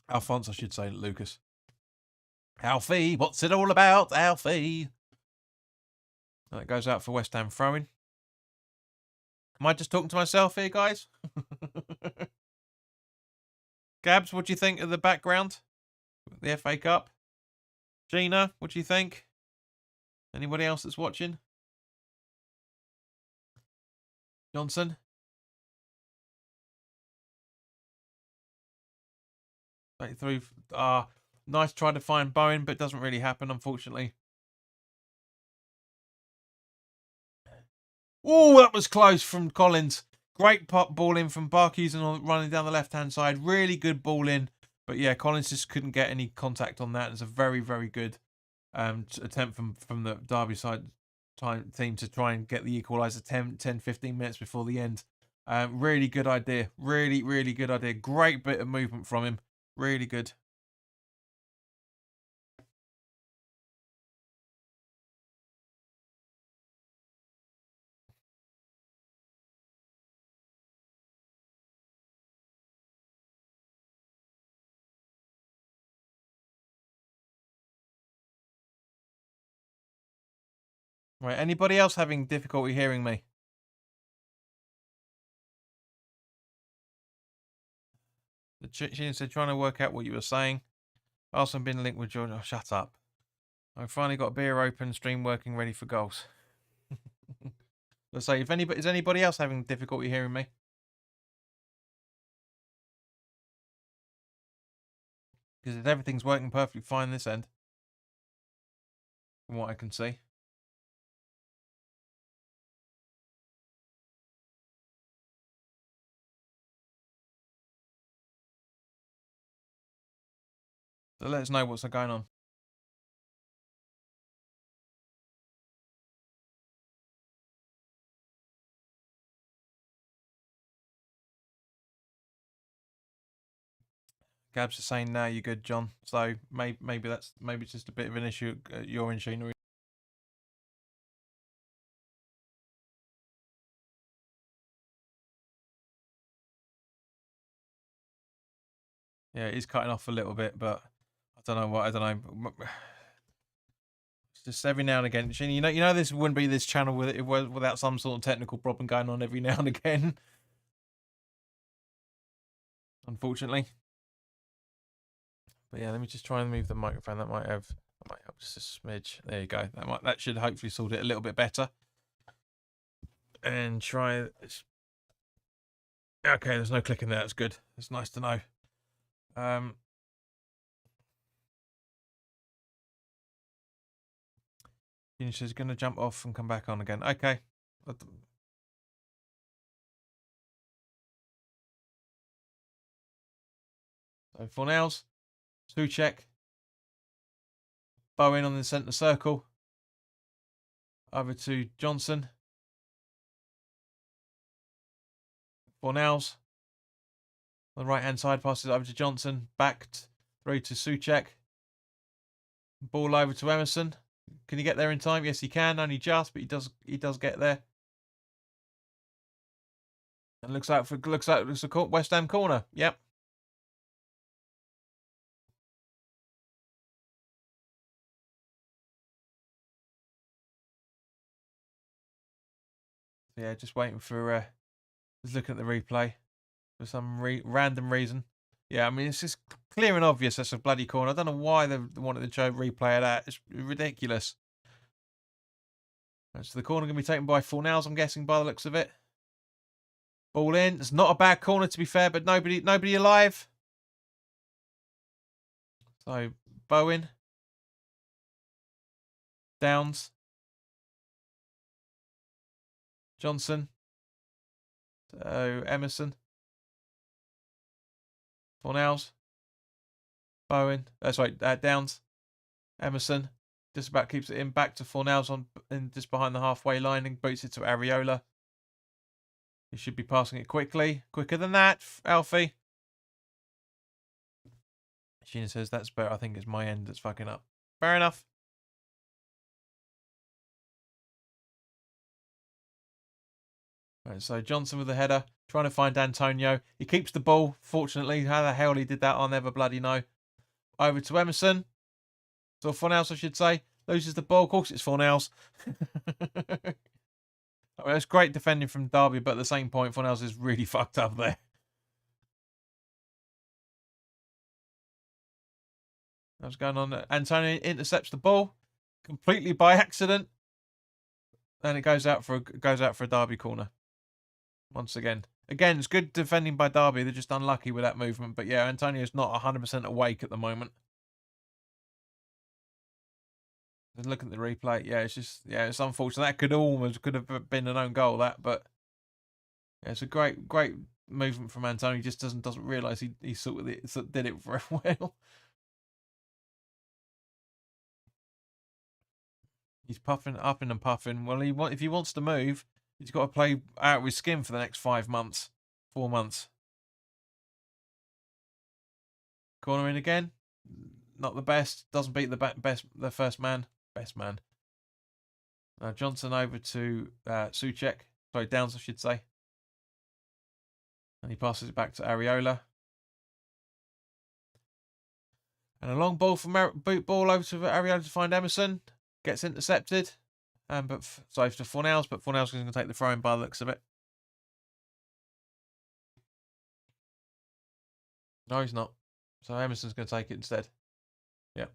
Alphonse, I should say, Lucas. Alfie, what's it all about, Alfie? That goes out for West Ham throwing. Am I just talking to myself here, guys? Gabs, what do you think of the background? The FA Cup? Gina, what do you think? Anybody else that's watching? Johnson? Through. Nice try to find Bowen, but doesn't really happen, unfortunately. Oh, that was close from Collins. Great pop ball in from Barkeys and running down the left-hand side. Really good ball in. But yeah, Collins just couldn't get any contact on that. It's a very, very good attempt from the Derby side team to try and get the equaliser 10, 15 minutes before the end. Really good idea. Really, really good idea. Great bit of movement from him. Really good. Right, anybody else having difficulty hearing me? She said, trying to work out what you were saying. Also been linked with George. Oh, shut up. I've finally got beer open, stream working, ready for goals. Let's say, is anybody else having difficulty hearing me? Because everything's working perfectly fine this end, from what I can see. So let us know what's going on. Gabs is saying, "No, you're good, John." So maybe it's just a bit of an issue at your machinery. Yeah, it is cutting off a little bit, but I don't know what. I don't know. It's just every now and again. You know, this wouldn't be this channel without some sort of technical problem going on every now and again. Unfortunately. But yeah, let me just try and move the microphone. That might help just a smidge. There you go. That should hopefully sort it a little bit better. And try this. Okay, there's no clicking there. That's good. It's nice to know. She's going to jump off and come back on again. Okay. So for nails, check. Bow in on the centre circle. Over to Johnson. For nails. On the right hand side, passes over to Johnson. Back through to Souček. Ball over to Emerson. Can he get there in time? Yes, he can. Only just, but he does get there. And looks like it's a West Ham corner. Yep. So yeah, just waiting for. Just looking at the replay for some random reason. Yeah, I mean it's just clear and obvious that's a bloody corner. I don't know why they wanted to show replay of that. It's ridiculous. So the corner going to be taken by Fornals, I'm guessing, by the looks of it. Ball in. It's not a bad corner, to be fair, but nobody alive. So Bowen, Downs, Johnson, so Emerson, Fornals, Bowen. Sorry, Downs, Emerson. Just about keeps it in, back to Fornals just behind the halfway line, and boots it to Areola. He should be passing it quickly. Quicker than that, Alfie. Sheena says, that's better. I think it's my end that's fucking up. Fair enough. Right, so Johnson with the header, trying to find Antonio. He keeps the ball, fortunately. How the hell he did that, I'll never bloody know. Over to Emerson. So Fornals, I should say. Loses the ball. Of course, it's Fornals. I mean, it's great defending from Derby, but at the same point, Fornals is really fucked up there. What's going on? Antonio intercepts the ball completely by accident, and it goes out for a Derby corner. Once again, it's good defending by Derby. They're just unlucky with that movement. But yeah, Antonio's not 100% awake at the moment. And look at the replay. Yeah, it's unfortunate. That could have been an own goal. But yeah, it's a great movement from Antonio. He just doesn't realise he sort of did it very well. He's puffing and puffing. Well, if he wants to move, he's got to play out of his skin for the next 4 months. Corner in again. Not the best. Doesn't beat the first man. Best man. Now Johnson over to Souček. Sorry, Downs, I should say. And he passes it back to Areola. And a long ball from boot ball over to Areola to find Emerson. Gets intercepted. To Fornals, but Fornals is going to take the throw in by the looks of it. No, he's not. So Emerson's going to take it instead. Yeah.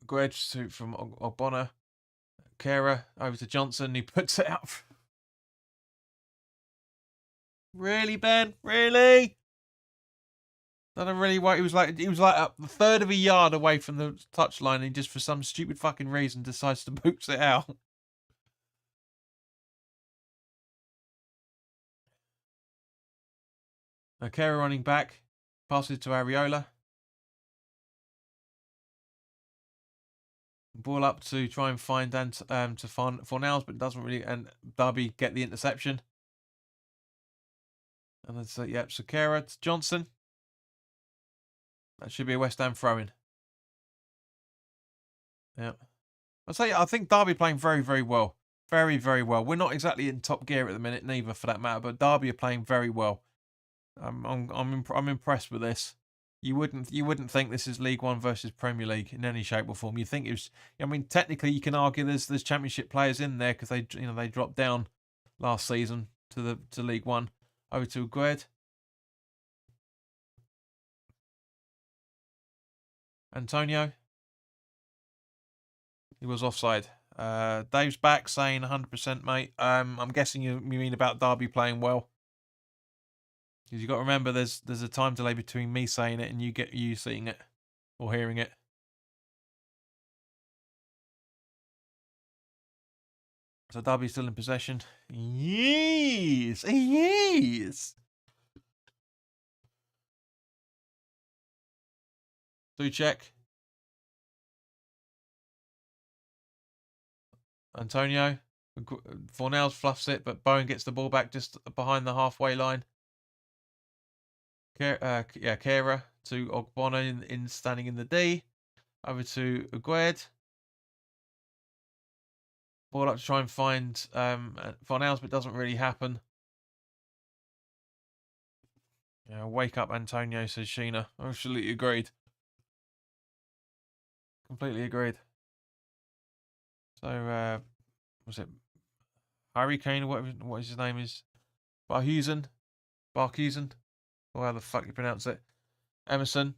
Wedge from Ogbonna. Kera over to Johnson. He puts it out. Really, Ben? Really? I don't really why he was like a third of a yard away from the touchline, and he just for some stupid fucking reason decides to boot it out. Kera running back. Passes to Areola. Ball up to try and find to Fornals, but doesn't really. And Derby get the interception. And then so Kera to Johnson. That should be a West Ham throw-in. Yeah. I think Derby playing very, very well. Very, very well. We're not exactly in top gear at the minute, neither for that matter, but Derby are playing very well. I'm impressed with this. You wouldn't think this is League One versus Premier League in any shape or form. You think it was. I mean, technically, you can argue there's Championship players in there because they dropped down last season to League One. Over to Aguerd. Antonio. He was offside. Dave's back saying 100%, mate. I'm guessing you mean about Derby playing well. Because you've got to remember there's a time delay between me saying it and you seeing it or hearing it. So Derby's still in possession. Yes. Yes. Check. Antonio. Fornals fluffs it, but Bowen gets the ball back just behind the halfway line. Kera to Ogbonna in standing in the D. Over to Aguerd. Ball up to try and find Fornals, but doesn't really happen. Yeah, wake up, Antonio, says Sheena. Absolutely agreed. Completely agreed. So, was it Harry Kane or what his name is? Barhusen? Or how the fuck you pronounce it. Emerson.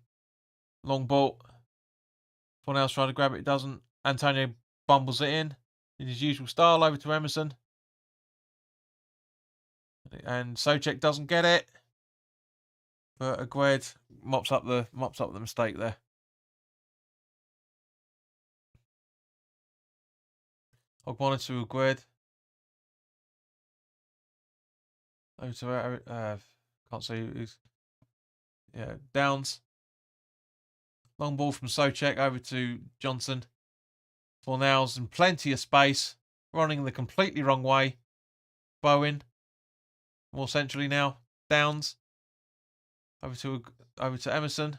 Long ball. Fornals trying to grab it. Doesn't. Antonio bumbles it in his usual style. Over to Emerson. And Souček doesn't get it. But Aguerd mops up the mistake there. Ogbonna to Aguerd. Over to can't see who's. Yeah, Downs. Long ball from Souček over to Johnson. Fornals and plenty of space. Running the completely wrong way. Bowen. More centrally now. Downs. Over to Emerson.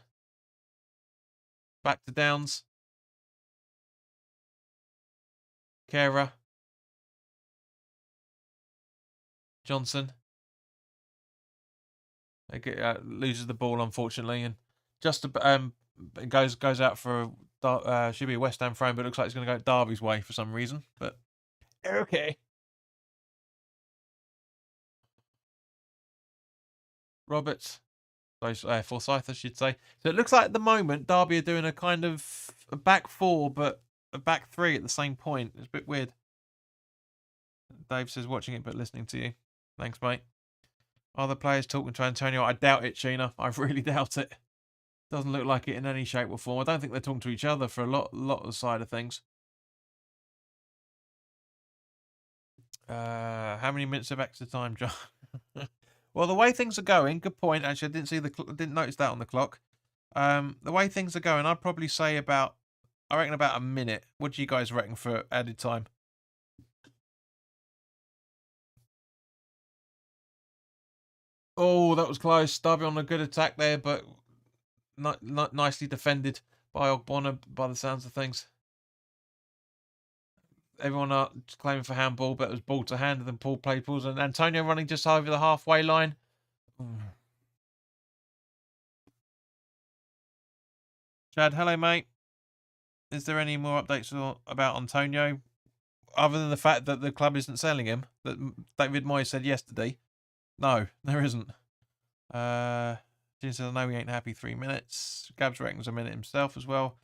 Back to Downs. Kera. Johnson. Loses the ball, unfortunately, and just goes out for should be a West Ham throw, but it looks like it's going to go Derby's way for some reason. But okay. Roberts. Forsyth, I should say. So it looks like at the moment Derby are doing a kind of a back four, but a back three at the same point. It's a bit weird. Dave says watching it but listening to you. Thanks, mate. Are the players talking to Antonio? I doubt it, Sheena. I really doubt it. Doesn't look like it in any shape or form. I don't think they're talking to each other for a lot of the side of things. How many minutes of extra time, John? Well, the way things are going, good point. Actually, I didn't notice that on the clock. The way things are going, I'd probably say I reckon about a minute. What do you guys reckon for added time? Oh, that was close. Derby on a good attack there, but not nicely defended by Ogbonna by the sounds of things. Everyone claiming for handball, but it was ball to hand, and then Paul played balls, and Antonio running just over the halfway line. Chad, hello, mate. Is there any more updates about Antonio, other than the fact that the club isn't selling him? That David Moyes said yesterday. No, there isn't. Jim says, I know he ain't happy 3 minutes. Gabs reckons a minute himself as well.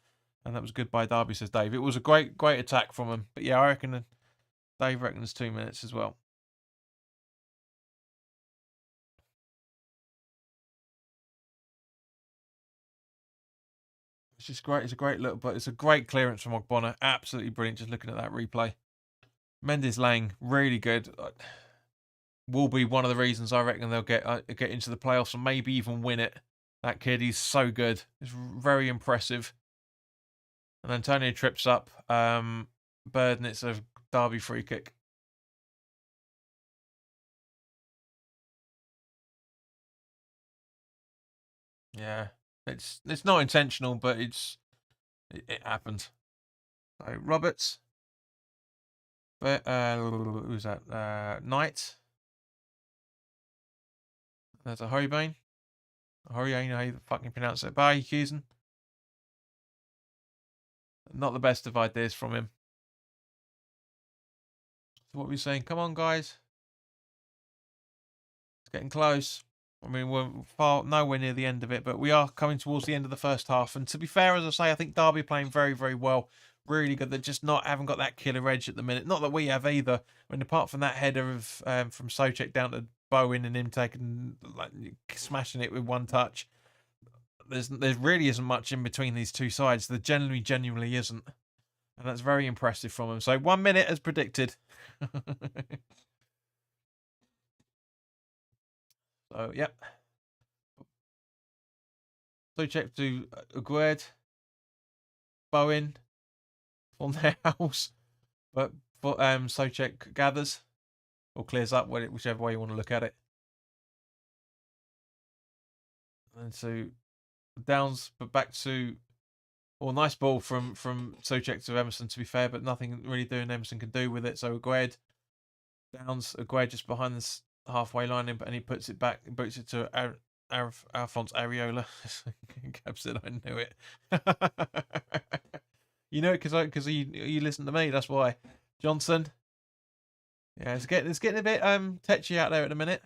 And that was good by Derby, says Dave. It was a great attack from him. But yeah, I reckon Dave reckons 2 minutes as well. It's just great. It's a great look, but it's a great clearance from Ogbonna. Absolutely brilliant. Just looking at that replay. Mendes Lang, really good. will be one of the reasons I reckon they'll get into the playoffs and maybe even win it. That kid, he's so good. He's very impressive. And Antonio trips up Bird, and it's a Derby free kick. Yeah, it's not intentional, but it happened. So Roberts, but who's that? Knight. There's a Hurricane. Hurricane, how you fucking pronounce it? Bye, Cusin. Not the best of ideas from him. So what are we saying? Come on, guys. It's getting close. I mean, we're nowhere near the end of it, but we are coming towards the end of the first half. And to be fair, as I say, I think Derby are playing very, very well. Really good. They're just haven't got that killer edge at the minute. Not that we have either. I mean, apart from that header of from Souček down to Bowen and him taking, like, smashing it with one touch, there really isn't much in between these two sides. There genuinely isn't. And that's very impressive from him. So 1 minute as predicted. So, yep. Souček to Aguerd. Bowen on their house. But Souček gathers or clears up, whichever way you want to look at it. And so Downs, but back to... Well, nice ball from Souček to Emerson, to be fair, but nothing really doing Emerson can do with it. So Aguerd, Downs, Aguerd just behind this halfway line, and he puts it back, boots it to Alphonse Areola. Gab said I knew it. You know it because you listen to me. That's why. Johnson. Yeah, it's getting a bit tetchy out there at the minute.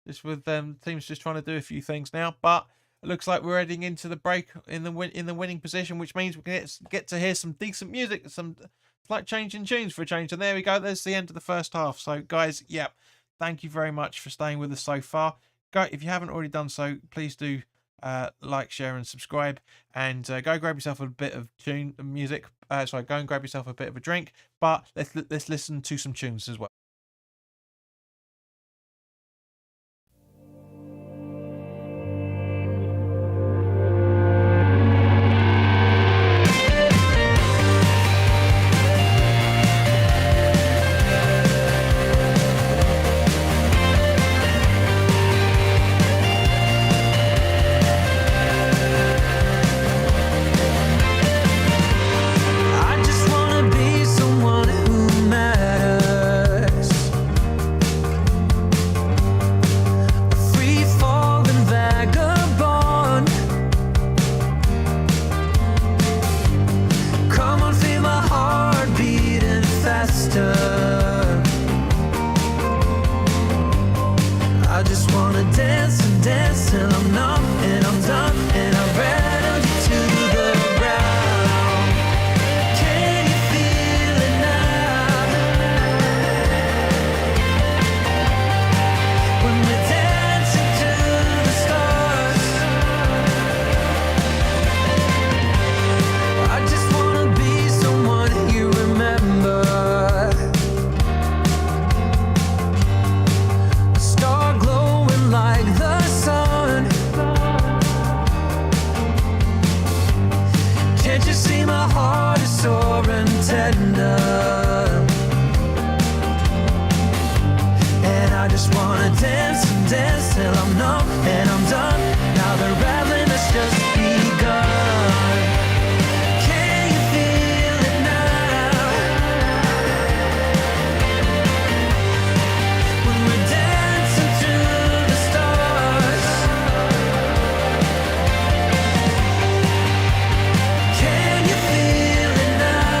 Just with teams just trying to do a few things now, but it looks like we're heading into the break in the winning position, which means we can get to hear some decent music, some slight change in tunes for a change. And there we go. There's the end of the first half. So, guys, yep, thank you very much for staying with us so far. Go, if you haven't already done so, please do like, share, and subscribe. And go grab yourself a bit of music. Go and grab yourself a bit of a drink. But let's listen to some tunes as well. Can you feel it now?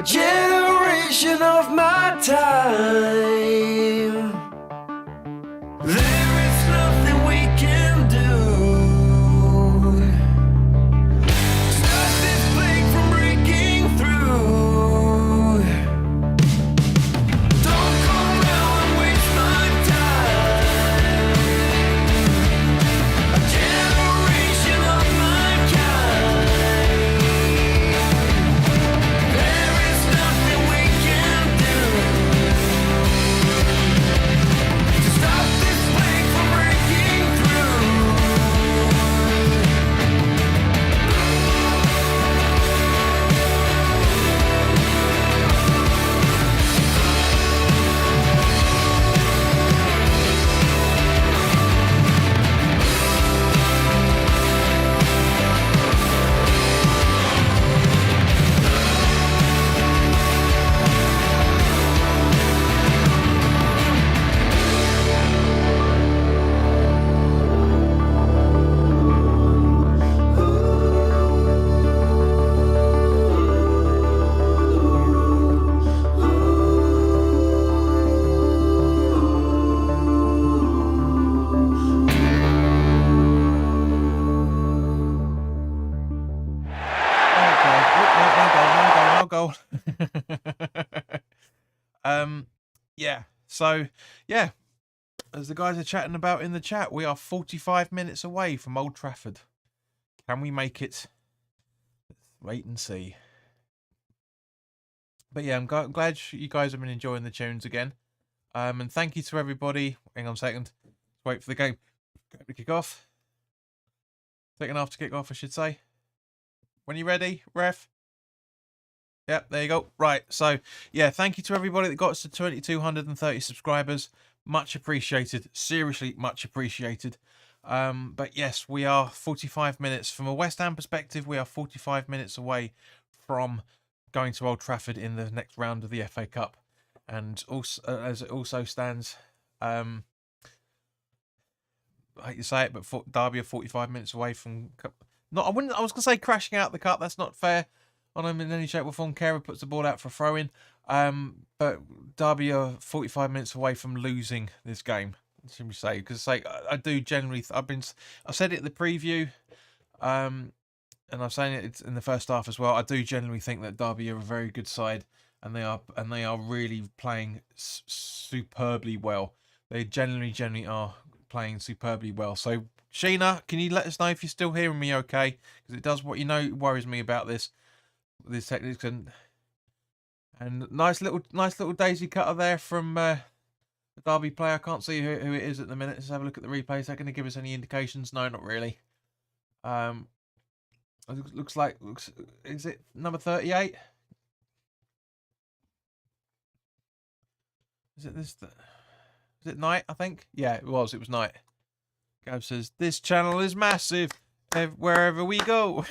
a generation of my time. There is nothing we can do. Stop this plague from breaking through. Don't come round and waste my time. A generation of my kind. There is nothing we can do to stop this plague from breaking through. No goal. Yeah. So, yeah, as the guys are chatting about in the chat, we are 45 minutes away from Old Trafford. Can we make it? Let's wait and see. But yeah, I'm glad you guys have been enjoying the tunes again. And thank you to everybody. Hang on a second. Wait for the game to kick off. Second half to kick off, I should say. When you ready, ref? Yep, there you go. Right, so yeah, thank you to everybody that got us to 2,230 subscribers. Much appreciated. Seriously, much appreciated. But yes, we are 45 minutes from a West Ham perspective. We are 45 minutes away from going to Old Trafford in the next round of the FA Cup, and also as it also stands, I hate to say it, but Derby are 45 minutes away from I was gonna say crashing out the cup. That's not fair on them in any shape or form. Kera puts the ball out for a throw in. But Derby are 45 minutes away from losing this game, should we say? Because I do generally, I've said it in the preview, and I've saying it in the first half as well. I do generally think that Derby are a very good side, and they are really playing superbly well. They generally are playing superbly well. So Sheena, can you let us know if you're still hearing me okay? Because it does it worries me about this techniques, and nice little daisy cutter there from the Derby player. I can't see who it is at the minute. Let's have a look at the replay. Is that going to give us any indications? No, not really. Looks is it number 38? Is it this? Is it Knight? I think. Yeah, it was Knight. Gav says this channel is massive wherever we go.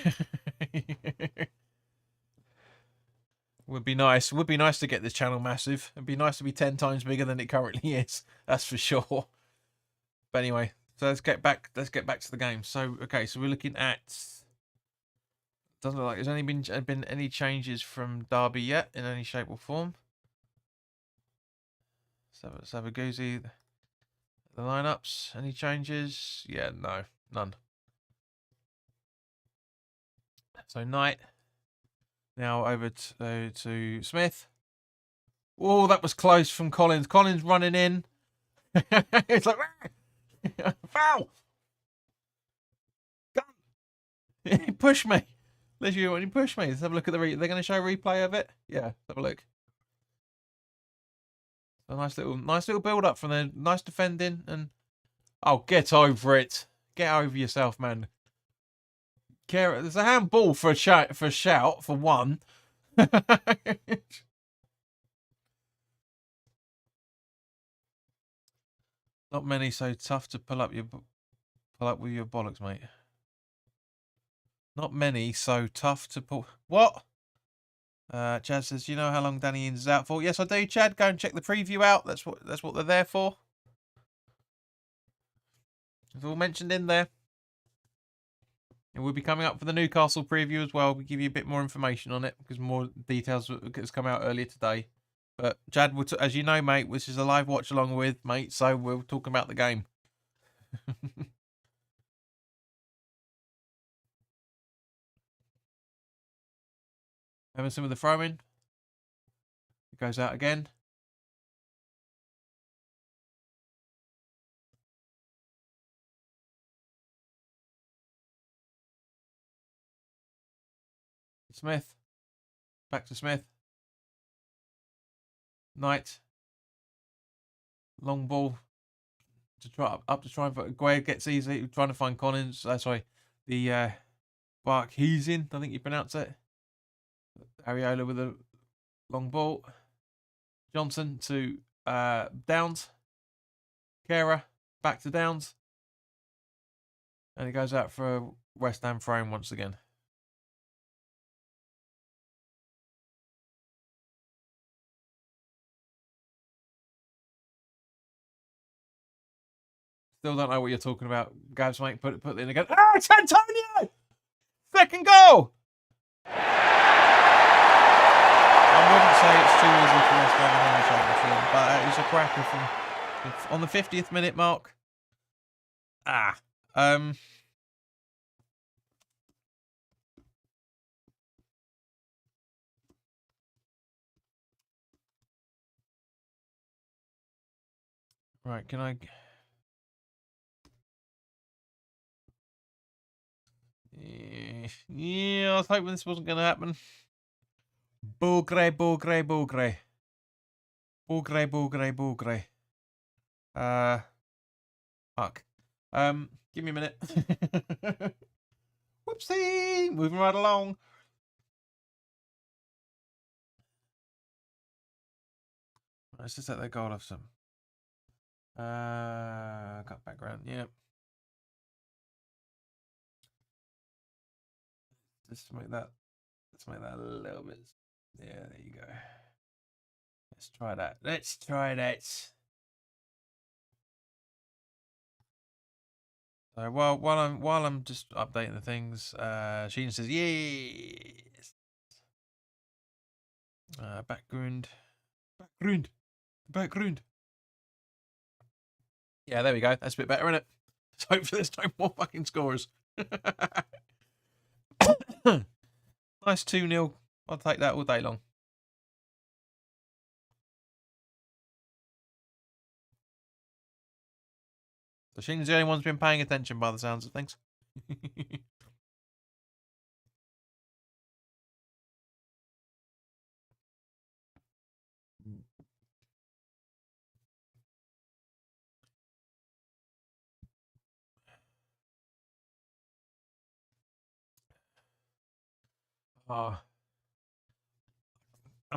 Would be nice. Would be nice to get this channel massive. It'd be nice to be 10 times bigger than it currently is. That's for sure. But anyway, so let's get back to the game. So okay, so we're looking at, doesn't look like there's only been any changes from Derby yet in any shape or form. So let's have a goozy. The lineups. Any changes? Yeah, no, none. So Knight. Now over to Smith. Oh, that was close from Collins. Collins running in. It's like foul. Push me. Literally, when you push me. Let's have a look at they're going to show a replay of it. Yeah, let's have a look. A nice little build up from there. Nice defending and get over it. Get over yourself, man. There's a handball for a shout for one. Not many so tough to pull up with your bollocks, mate. Not many so tough to pull. What? Chad says, "You know how long Danny Ings is out for?" Yes, I do, Chad. Go and check the preview out. That's what they're there for. It's all mentioned in there. And we'll be coming up for the Newcastle preview as well. We'll give you a bit more information on it because more details has come out earlier today. But Jad, as you know, mate, this is a live watch along with, mate. So we're talking about the game. Emerson with the throw in. It goes out again. Smith. Back to Smith. Knight. Long ball to try up to try and find Guay gets easy trying to find Collins. Sorry, the Bark he's in. I think you pronounce it. Ariola with a long ball. Johnson to Downs. Kera back to Downs, and he goes out for a West Ham frame once again. Still don't know what you're talking about, Gabs, mate. Put it in again. Ah, it's Antonio! Second goal! I wouldn't say it's too easy for West Ham to win the championship, but it was a cracker on the 50th minute mark. Right, can I... Yeah, I was hoping this wasn't going to happen. Bougre. Fuck. Give me a minute. Whoopsie! Moving right along. Let's just set that goal off some. Got background, yeah. Let's make that a little bit. Yeah, there you go. Let's try that. So while I'm just updating the things, Sheena says yes. Background. Yeah, there we go. That's a bit better, isn't it? So hopefully there's no more fucking scores. Nice 2-0. I'll take that all day long. So Sheen's the only one's been paying attention by the sounds of things. I'm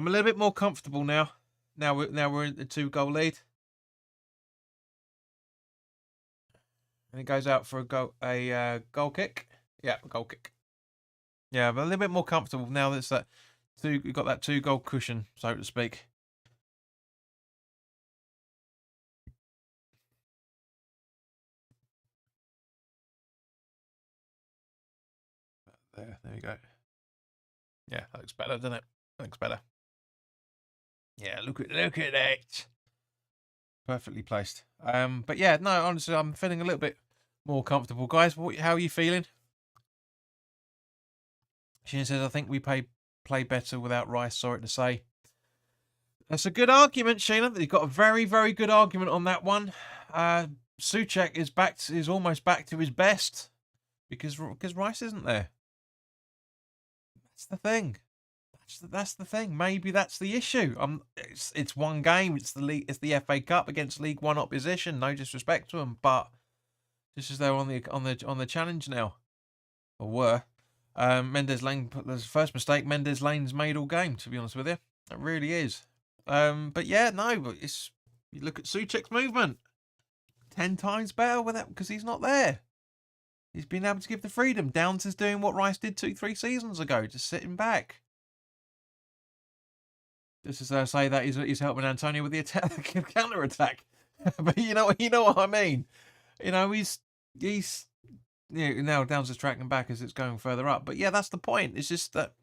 a little bit more comfortable now. Now we're in the 2-goal lead. And it goes out for a goal kick. Yeah, goal kick. Yeah, but a little bit more comfortable now that we've got that 2-goal cushion, so to speak. There we go. Yeah, that looks better, doesn't it? That looks better. Yeah, look at it. Perfectly placed. But yeah, no, honestly, I'm feeling a little bit more comfortable, guys. How are you feeling? She says, I think we play better without Rice. Sorry to say. That's a good argument, Sheena. You've got a very, very good argument on that one. Souček is almost back to his best because Rice isn't there. That's the thing. That's the thing. Maybe that's the issue. It's one game. It's the FA Cup against League One opposition. No disrespect to them, but this is they're on the challenge now, or were. Mendes Lane put the first mistake Mendes Lane's made all game. To be honest with you, it really is. But yeah, no. But you look at Souček's movement, 10 times better with that because he's not there. He's been able to give the freedom. Downs is doing what Rice did 2-3 seasons ago, just sitting back. Just as I say that he's helping Antonio with the counter attack. But you know what I mean. You know he's now Downs is tracking back as it's going further up. But yeah, that's the point. It's just that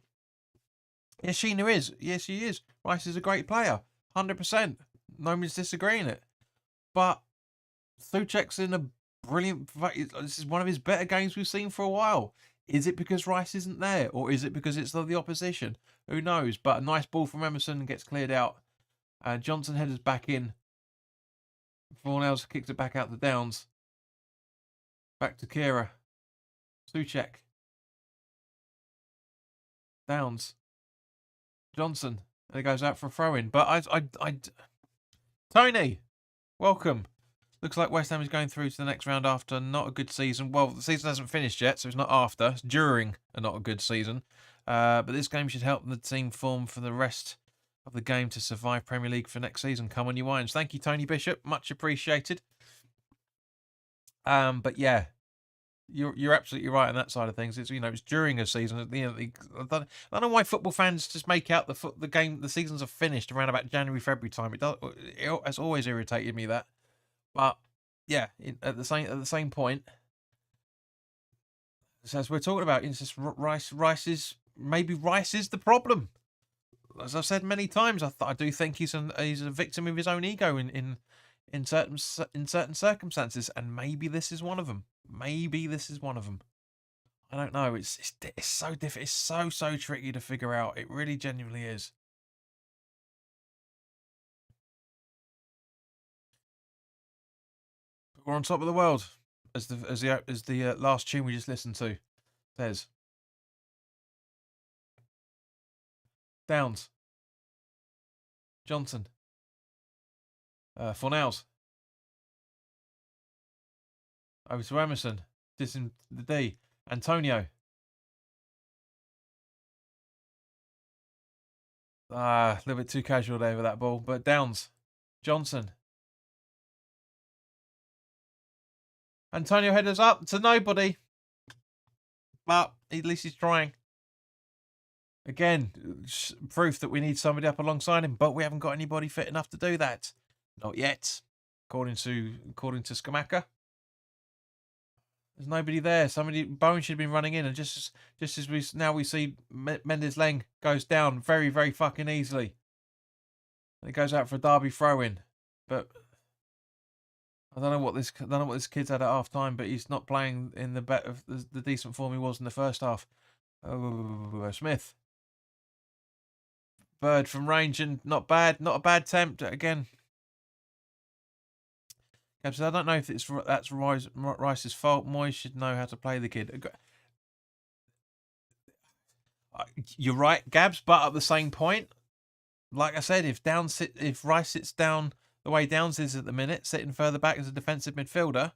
yes, Sheena is. Yes, she is. Rice is a great player, 100%. Nobody's disagreeing it. But Suchek's in a brilliant. This is one of his better games we've seen for a while. Is it because Rice isn't there, or is it because it's the opposition? Who knows? But a nice ball from Emerson gets cleared out. Johnson headers back in. Fornells kicks it back out to Downs. Back to Kira. Suchek. Downs. Johnson. And it goes out for a throw in. But Tony, welcome. Looks like West Ham is going through to the next round after not a good season. Well, the season hasn't finished yet, so it's not after. It's during a not a good season. But this game should help the team form for the rest of the game to survive Premier League for next season. Come on, you Irons. Thank you, Tony Bishop. Much appreciated. But yeah, you're absolutely right on that side of things. It's it's during a season. I don't know why football fans just make out the seasons are finished around about January, February time. It's always irritated me that. But yeah, at the same point, as we're talking about, it's just Rice is the problem. As I've said many times, I do think he's a victim of his own ego in certain circumstances, and maybe this is one of them. Maybe this is one of them. I don't know. It's so difficult. It's so tricky to figure out. It really genuinely is. We're on top of the world, as the last tune we just listened to says. Downs. Johnson. Fornells. Over to Emerson. Dissing the D. Antonio. A little bit too casual there with that ball. But Downs. Johnson. Antonio headers up to nobody. But at least he's trying. Again, proof that we need somebody up alongside him, but we haven't got anybody fit enough to do that. Not yet. According to Skamaka. There's nobody there. Bowen should have been running in, and just as we see Mendes Leng goes down very, very fucking easily. And it goes out for a Derby throw in. But I don't know what this kid's had at half time, but he's not playing in the decent form he was in the first half. Smith. Bird from range, and not bad. Not a bad attempt. Again, I don't know if that's Rice's fault. Moyes should know how to play the kid. You're right, Gabs, but at the same point, like I said, if Rice sits down the way Downs is at the minute, sitting further back as a defensive midfielder.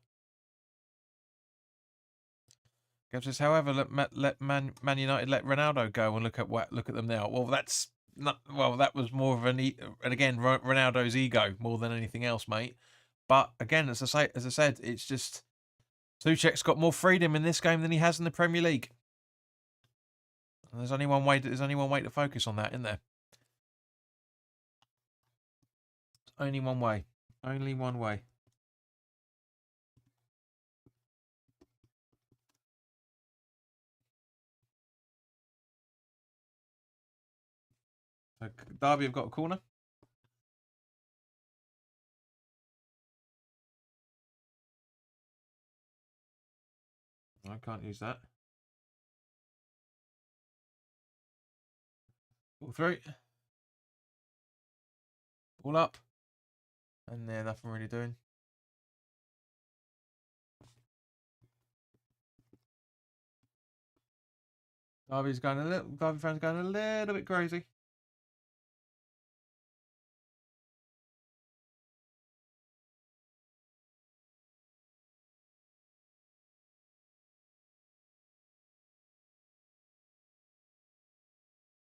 Gabs says, however, let Man United let Ronaldo go and look at them now. Well, that's not. Well, that was more of and again, Ronaldo's ego more than anything else, mate. But again, as I said, it's just Suchek's got more freedom in this game than he has in the Premier League. And there's only one way to focus on that, isn't there? Only one way. Only one way. So Derby have got a corner. I can't use that. All through. All up. And there, nothing really doing. Derby fans going a little bit crazy.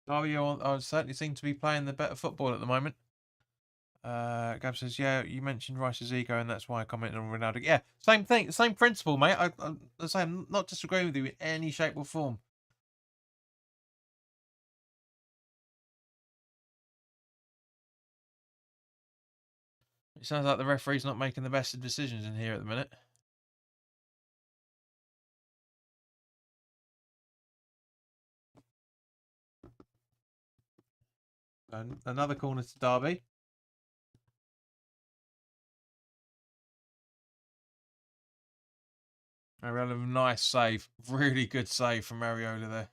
Derby certainly seem to be playing the better football at the moment. Gab says, yeah, you mentioned Rice's ego, and that's why I commented on Ronaldo. Yeah, same thing, same principle, mate. I'm not disagreeing with you in any shape or form. It sounds like the referee's not making the best of decisions in here at the minute. And another corner to Derby. Areola, nice save. Really good save from Areola there.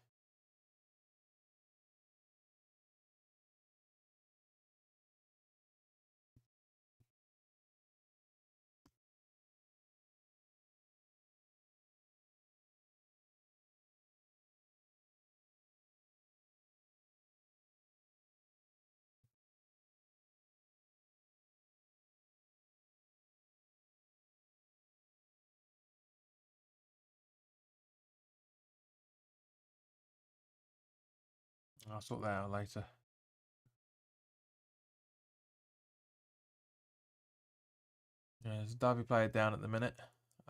I'll sort that out later. Yeah, there's a Derby player down at the minute.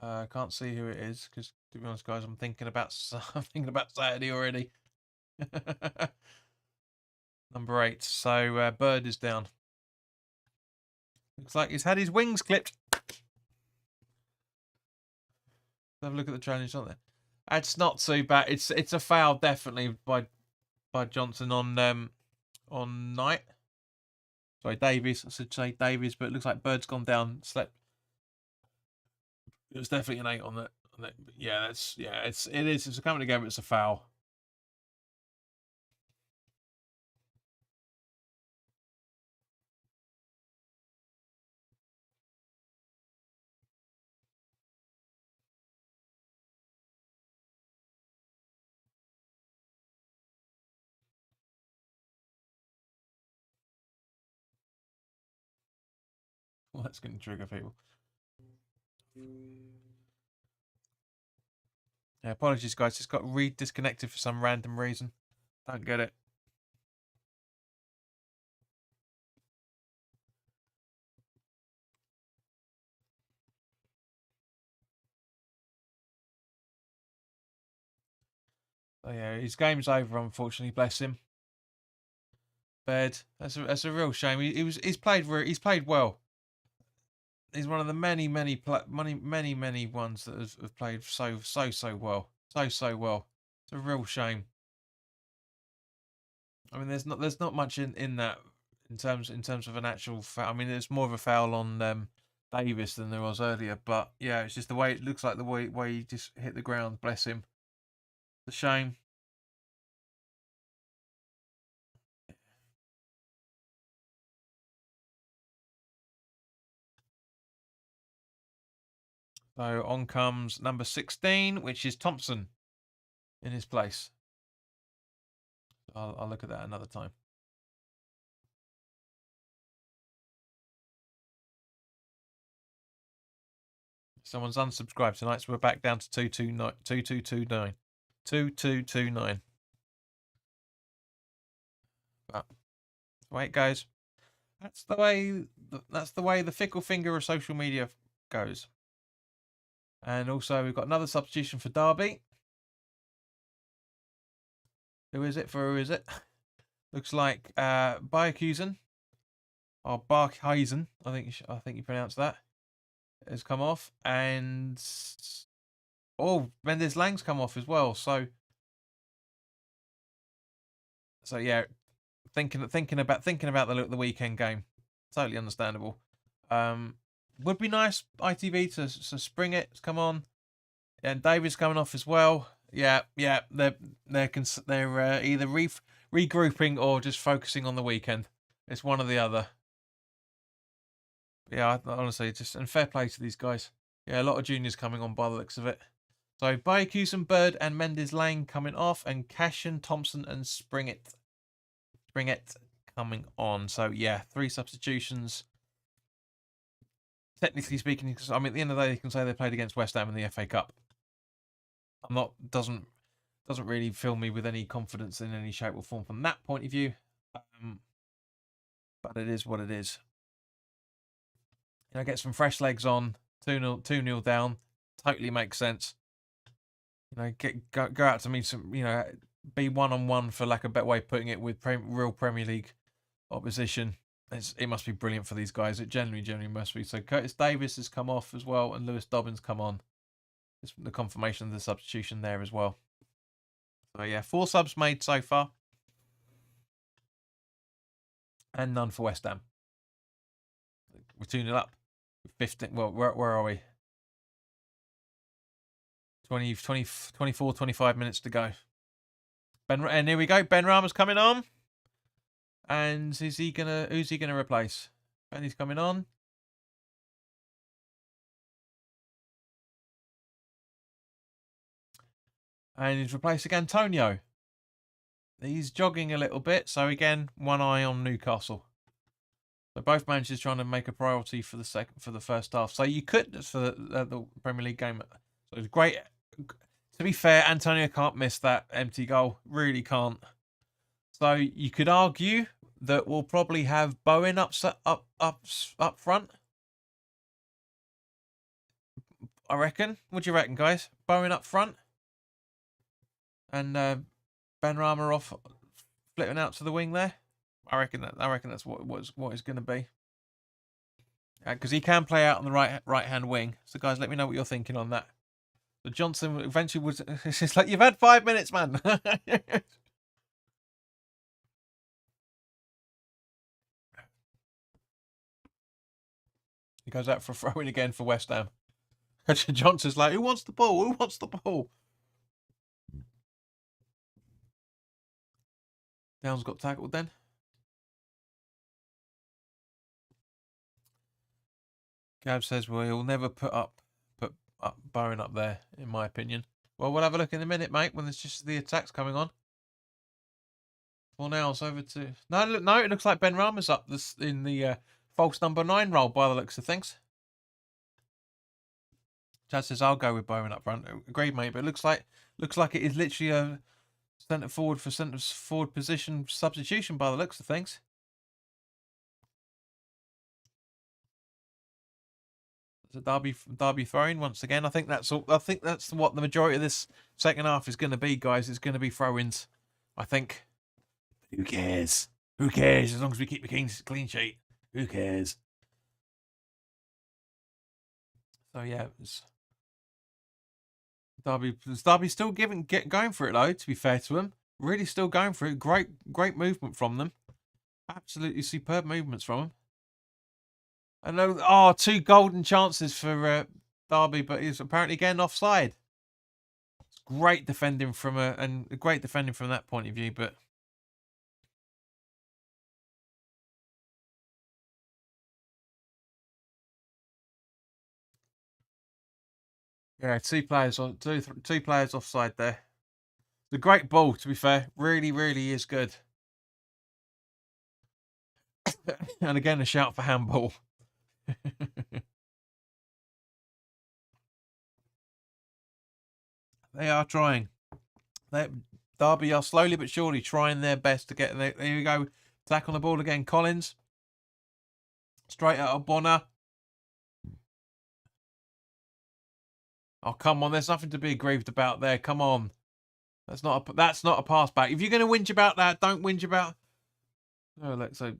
I can't see who it is because, to be honest, guys, I'm thinking about Saturday already. Number 8. So Bird is down. Looks like he's had his wings clipped. Have a look at the challenge on there. It's not too bad. It's a foul definitely by Johnson on Knight. Sorry, Davies. I should say Davies, but it looks like Bird's gone down. Slept. It was definitely an 8 on that. Yeah, it is. It's a coming together. It's a foul. Well, that's going to trigger people. Yeah, apologies, guys. Just got disconnected for some random reason. Don't get it. Oh, yeah, his game's over. Unfortunately, bless him. Bed. That's a real shame. He's played well. He's one of the many ones that have played so well, so well. It's a real shame. I mean, there's not much in that in terms of an actual foul. I mean, there's more of a foul on Davis than there was earlier. But yeah, it's just the way it looks like the way he just hit the ground. Bless him. It's a shame. So on comes number 16, which is Thompson in his place. I'll look at that another time. Someone's unsubscribed tonight, so we're back down to 2229. 2229. But the way it goes. That's the way the fickle finger of social media goes. And also we've got another substitution for Derby. Who is it? Looks like Barkhuizen or Barkhuizen. I think you pronounce that. Has come off, and Mendes Lang's come off as well. So yeah, thinking about the weekend game. Totally understandable. Would be nice ITV to spring it. Come on, and David's coming off as well. Yeah. They're either regrouping or just focusing on the weekend. It's one or the other. Yeah, honestly, and fair play to these guys. Yeah, a lot of juniors coming on by the looks of it. So Barkhuizen, Bird, and Mendes Lang coming off, and Cashin, Thompson, and Springett coming on. So yeah, 3 substitutions. Technically speaking, because I mean, at the end of the day, you can say they played against West Ham in the FA Cup. Doesn't really fill me with any confidence in any shape or form from that point of view. But it is what it is. Get some fresh legs on. 2-0 down. Totally makes sense. Go out to meet some. Be 1-on-1 for lack of a better way of putting it with real Premier League opposition. It must be brilliant for these guys. It genuinely must be. So Curtis Davis has come off as well, and Lewis Dobbins come on. It's the confirmation of the substitution there as well. So yeah, 4 subs made so far. And none for West Ham. We're 2-0 up. 15. Well, where are we? 24, 25 minutes to go. And here we go. Ben Rama's coming on. And who's he gonna replace? Benny's coming on. And he's replacing Antonio. He's jogging a little bit, so again, one eye on Newcastle. So both managers trying to make a priority for the first half. So you could for the Premier League game. So it was great. To be fair, Antonio can't miss that empty goal. Really can't. So you could argue that we'll probably have Bowen up front. I reckon. What do you reckon, guys? Bowen up front, and Ben Rama off, flipping out to the wing there. I reckon that's what it's going to be. Because he can play out on the right hand wing. So guys, let me know what you're thinking on that. But Johnson eventually was. It's like, you've had 5 minutes, man. He goes out for a throw in again for West Ham. Johnson's like, who wants the ball? Who wants the ball? Downs got tackled then. Gab says, well, he'll never put Bowen up there, in my opinion. Well, we'll have a look in a minute, mate, when there's just the attacks coming on. Well, now it's over to... No, it looks like Ben Rama's up in the false number 9 role, by the looks of things. Chad says, I'll go with Bowen up front. Agreed, mate, but it looks like it is literally a centre forward position substitution, by the looks of things. It's a Derby throwing once again. I think that's what the majority of this second half is going to be, guys. It's going to be throw-ins. I think. Who cares? Who cares? As long as we keep the clean sheet. Who cares? So yeah, Derby still going for it though. To be fair to them, really still going for it. Great movement from them. Absolutely superb movements from them. And 2 golden chances for Derby, but he's apparently getting offside. It's great defending from that point of view, but yeah, two players offside there. The great ball, to be fair, really, really is good. And again, a shout for handball. They are trying. Derby are slowly but surely trying their best to get there. There you go. Attack on the ball again. Collins. Straight out of Bonner. Oh, come on. There's nothing to be aggrieved about there. Come on. That's not a pass back. If you're going to whinge about that, don't whinge about... Oh, look, so...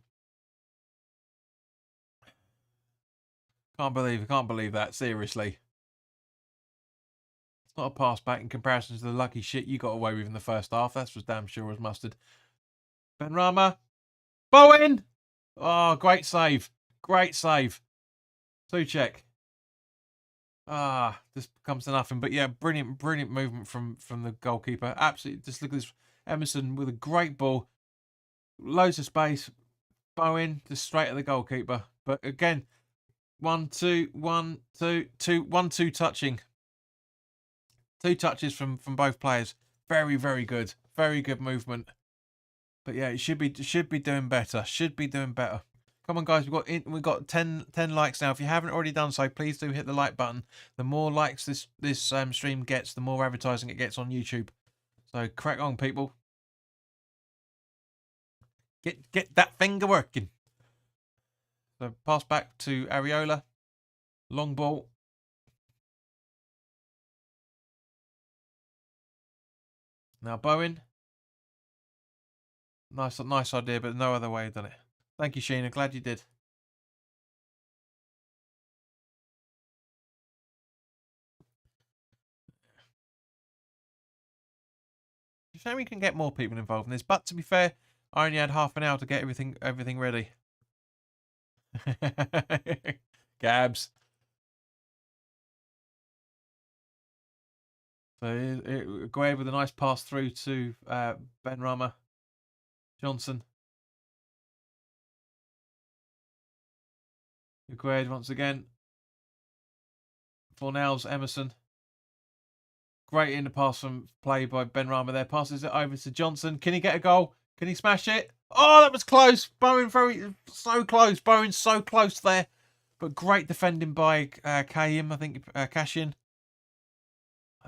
Can't believe that. Seriously. It's not a pass back in comparison to the lucky shit you got away with in the first half. That's was damn sure as mustard. Ben Rama. Bowen! Oh, great save. Great save. Suchek. This comes to nothing. But yeah, brilliant movement from the goalkeeper. Absolutely. Just look at this. Emerson with a great ball. Loads of space. Bowen just straight at the goalkeeper. But again, 1-2 touching. 2 touches from both players. Very, very good. Very good movement. But yeah, it should be doing better. Should be doing better. Come on, guys. We've got 10 likes now. If you haven't already done so, please do hit the like button. The more likes this stream gets, the more advertising it gets on YouTube. So crack on, people. Get that finger working. So pass back to Areola. Long ball. Now Bowen. Nice idea, but no other way of done it. Thank you, Sheena. Glad you did. You're saying we can get more people involved in this, but to be fair, I only had half an hour to get everything ready. Gabs. So go ahead with a nice pass through to Benrahma. Johnson. Agued once again. Fornals, Emerson. Great in the pass from play by Benrahma there. Passes it over to Johnson. Can he get a goal? Can he smash it? Oh, that was close. Bowen so close. Bowen's so close there. But great defending by Kayim, I think, Cashin.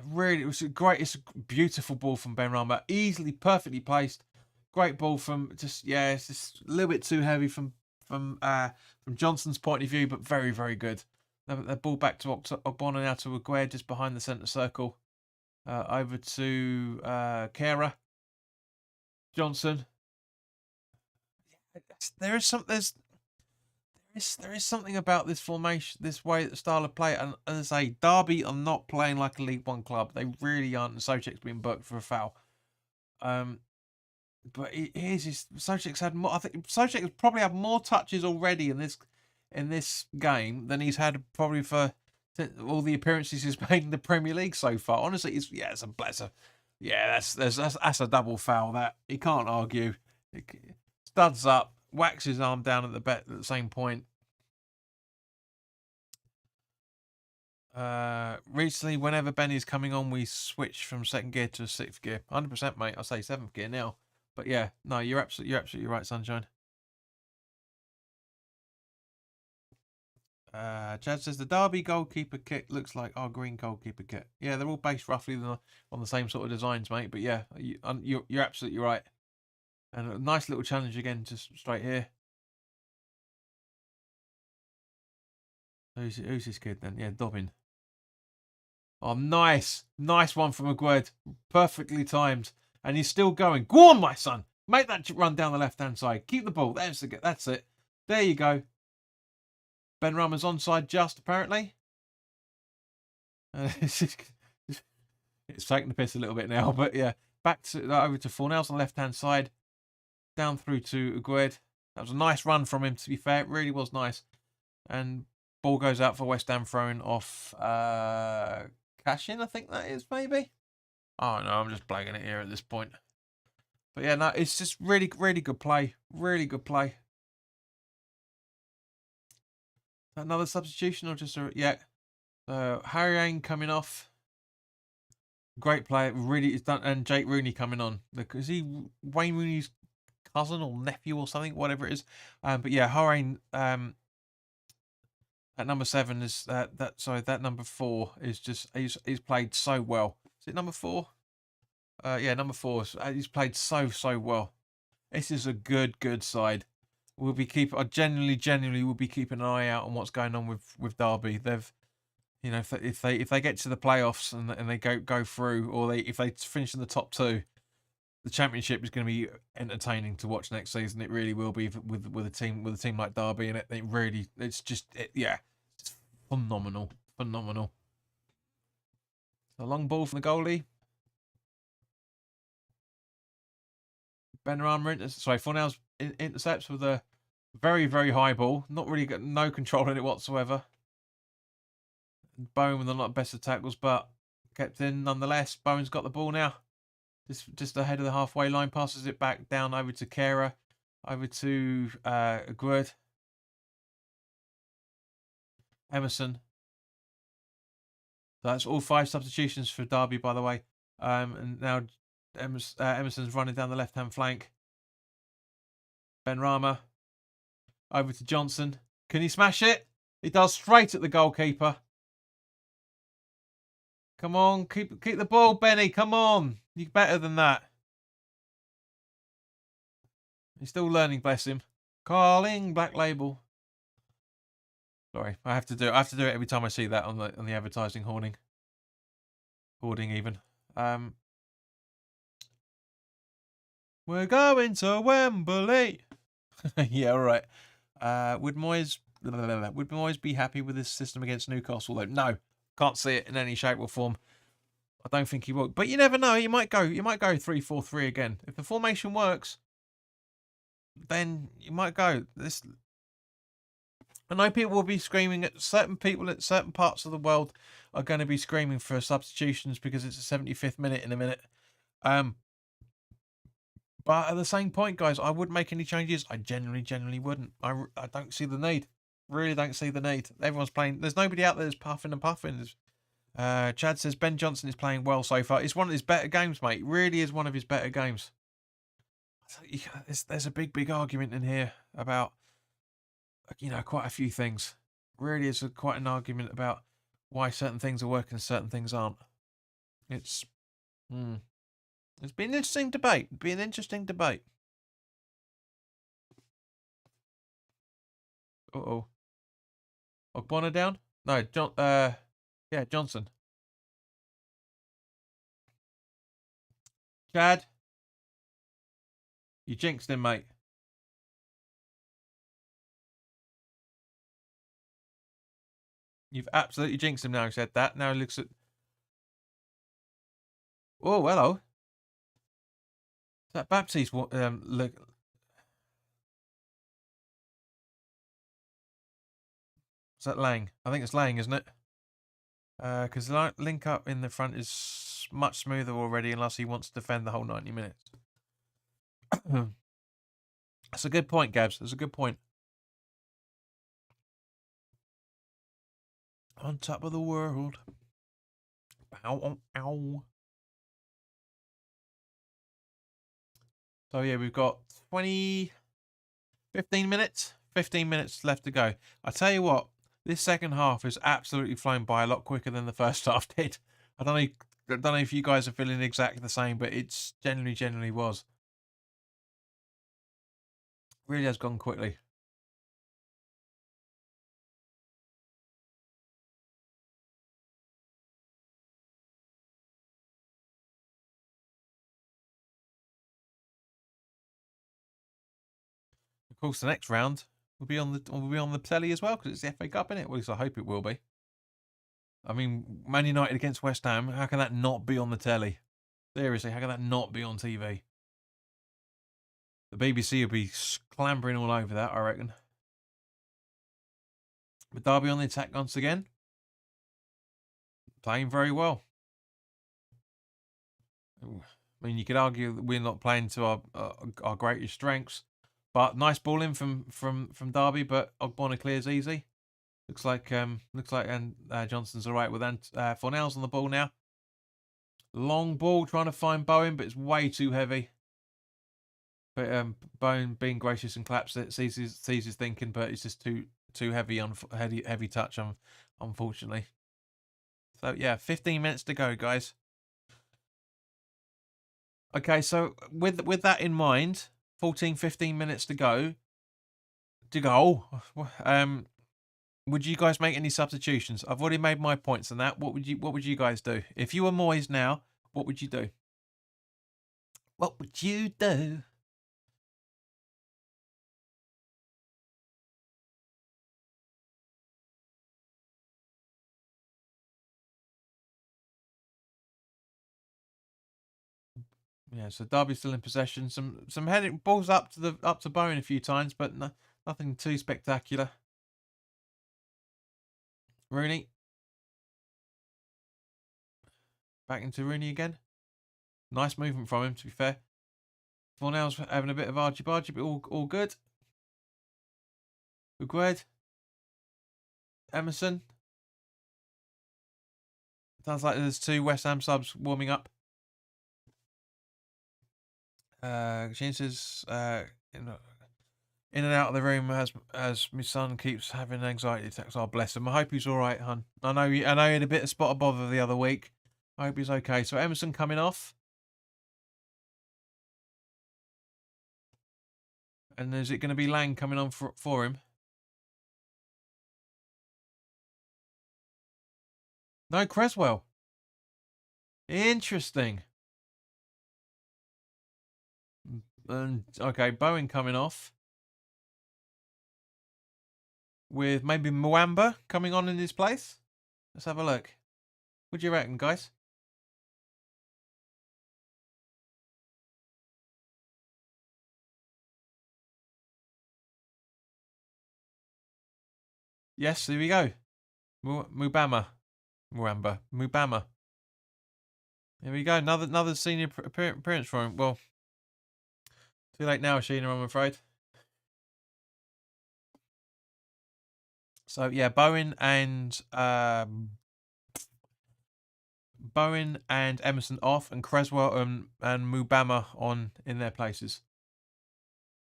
Really, it's a beautiful ball from Benrahma. Easily, perfectly placed. Great ball from it's just a little bit too heavy from Johnson's point of view, but very, very good. The ball back to Ogbonna, now to Agued, just behind the centre circle. Over to Kera. Johnson. There is something about this formation, this way, the style of play, and as I say, Derby are not playing like a League One club. They really aren't. And Soucek's been booked for a foul. But Soucek's had more. I think Soucek has probably had more touches already in this game than he's had probably for all the appearances he's made in the Premier League so far. Honestly, that's a double foul that he can't argue. Studs up, whacks his arm down at the same point. Recently, whenever Benny's coming on, we switch from second gear to sixth gear. 100%, mate. I'll say seventh gear now. But yeah, no, you're absolutely right, Sunshine. Chad says the Derby goalkeeper kit looks like our green goalkeeper kit. Yeah, they're all based roughly on the same sort of designs, mate. But yeah, you're absolutely right. And a nice little challenge again, just straight here. Who's this kid then? Yeah, Dobbin. Oh, nice one from Agued. Perfectly timed, and he's still going. Go on, my son. Make that run down the left-hand side. Keep the ball. That's it. There you go. Benrahma's onside just, apparently. It's taking the piss a little bit now, but yeah. Back over to Fornals on the left-hand side. Down through to Agued. That was a nice run from him, to be fair. It really was nice. And ball goes out for West Ham, thrown off Cashin, I think that is, maybe. Oh, no, I'm just blagging it here at this point. But yeah, no, it's just really, really good play. Really good play. Another substitution or just yeah. So Harry Ain coming off. Great play. Really, it's done. And Jake Rooney coming on. Is he Wayne Rooney's cousin or nephew or something? Whatever it is. But yeah, Harry Ain, at number 7 is that number 4 is just he's played so well. Is it number 4? Yeah, number 4. He's played so well. This is a good side. I genuinely will be keeping an eye out on what's going on with Derby. They've, if they get to the playoffs and they go through, or if they finish in the top 2, the Championship is going to be entertaining to watch next season. It really will be with a team like Derby, and it's just phenomenal. A long ball from the goalie. Fornals intercepts with a very, very high ball. Not really got no control in it whatsoever. Bowen with a lot of best of tackles, but kept in nonetheless. Bowen's got the ball now. Just ahead of the halfway line. Passes it back down over to Kera. Over to Agued. Emerson. So that's all 5 substitutions for Derby, by the way. And now Emerson's running down the left-hand flank. Benrahma. Over to Johnson. Can he smash it? He does, straight at the goalkeeper. Come on, keep the ball, Benny. Come on. You're better than that. He's still learning, bless him. Carling, Black Label. Sorry, I have to do it every time I see that on the advertising hoarding even. We're going to Wembley. Yeah, all right. Would Moyes be happy with this system against Newcastle? Though no, can't see it in any shape or form. I don't think he will. But you never know. You might go 3-4-3 again if the formation works. then you might go. This I know people will be screaming at certain people at certain parts of the world are going to be screaming for substitutions because it's a 75th minute in a minute. Um, but at the same point, guys, I wouldn't make any changes. I genuinely wouldn't. I don't see the need. Really don't see the need. Everyone's playing. There's nobody out there that's puffing and puffing. Chad says Ben Johnson is playing well so far. It's one of his better games, mate. It really is one of his better games. There's a big argument in here about quite a few things. Really is quite an argument about why certain things are working and certain things aren't. It's it's been an interesting debate. Be an interesting debate. Uh-oh. Ogbonna down? No, yeah, Johnson. Chad, you jinxed him, mate. You've absolutely jinxed him now. He said that. Now he looks at. Oh, hello. Is that Baptiste? Look. Is that Lang? I think it's Lang, isn't it? Because link up in the front is much smoother already, unless he wants to defend the whole 90 minutes. That's a good point, Gabs. That's a good point. On top of the world. Ow, ow. So yeah, we've got 15 minutes. 15 minutes left to go. I tell you what, this second half has absolutely flown by a lot quicker than the first half did. I don't know if you guys are feeling exactly the same, but it's generally was. Really has gone quickly. Of course, the next round will be on the telly as well because it's the FA Cup, isn't it? Well, at least I hope it will be. I mean, Man United against West Ham. How can that not be on the telly? Seriously, how can that not be on TV? The BBC will be clambering all over that, I reckon. But Derby on the attack once again. Playing very well. I mean, you could argue that we're not playing to our greatest strengths, but nice ball in from Derby. But Ogbonna clears easy. Looks like Johnson's all right with Fornell's on the ball now. Long ball trying to find Bowen, but it's way too heavy. But Bowen being gracious and claps it, sees his thinking, but it's just too heavy on heavy touch unfortunately. So yeah, 15 minutes to go, guys. Okay, so with that in mind, 15 minutes to go. Would you guys make any substitutions? I've already made my points on that. What would you guys do? If you were Moyes now, what would you do? What would you do? Yeah, so Derby's still in possession. Some heading balls up to Bowen a few times, but nothing too spectacular. Rooney. Back into Rooney again. Nice movement from him, to be fair. Fornell's having a bit of argy-bargy, but all good. Ugued. Emerson. Sounds like there's two West Ham subs warming up. Shane says, in and out of the room as my son keeps having anxiety attacks. Oh, bless him. I hope he's all right, hun. I know he had a bit of spot of bother the other week. I hope he's okay. So Emerson coming off. And is it going to be Lang coming on for him? No, Creswell. Interesting. And okay, Bowen coming off. With maybe Mwamba coming on in his place. Let's have a look. What do you reckon, guys? Yes, here we go. Mubama. Mubama. Here we go. Another senior appearance for him. Well, too late now, Sheena, I'm afraid. So yeah, Bowen and Emerson off, and Creswell and Mubama on in their places.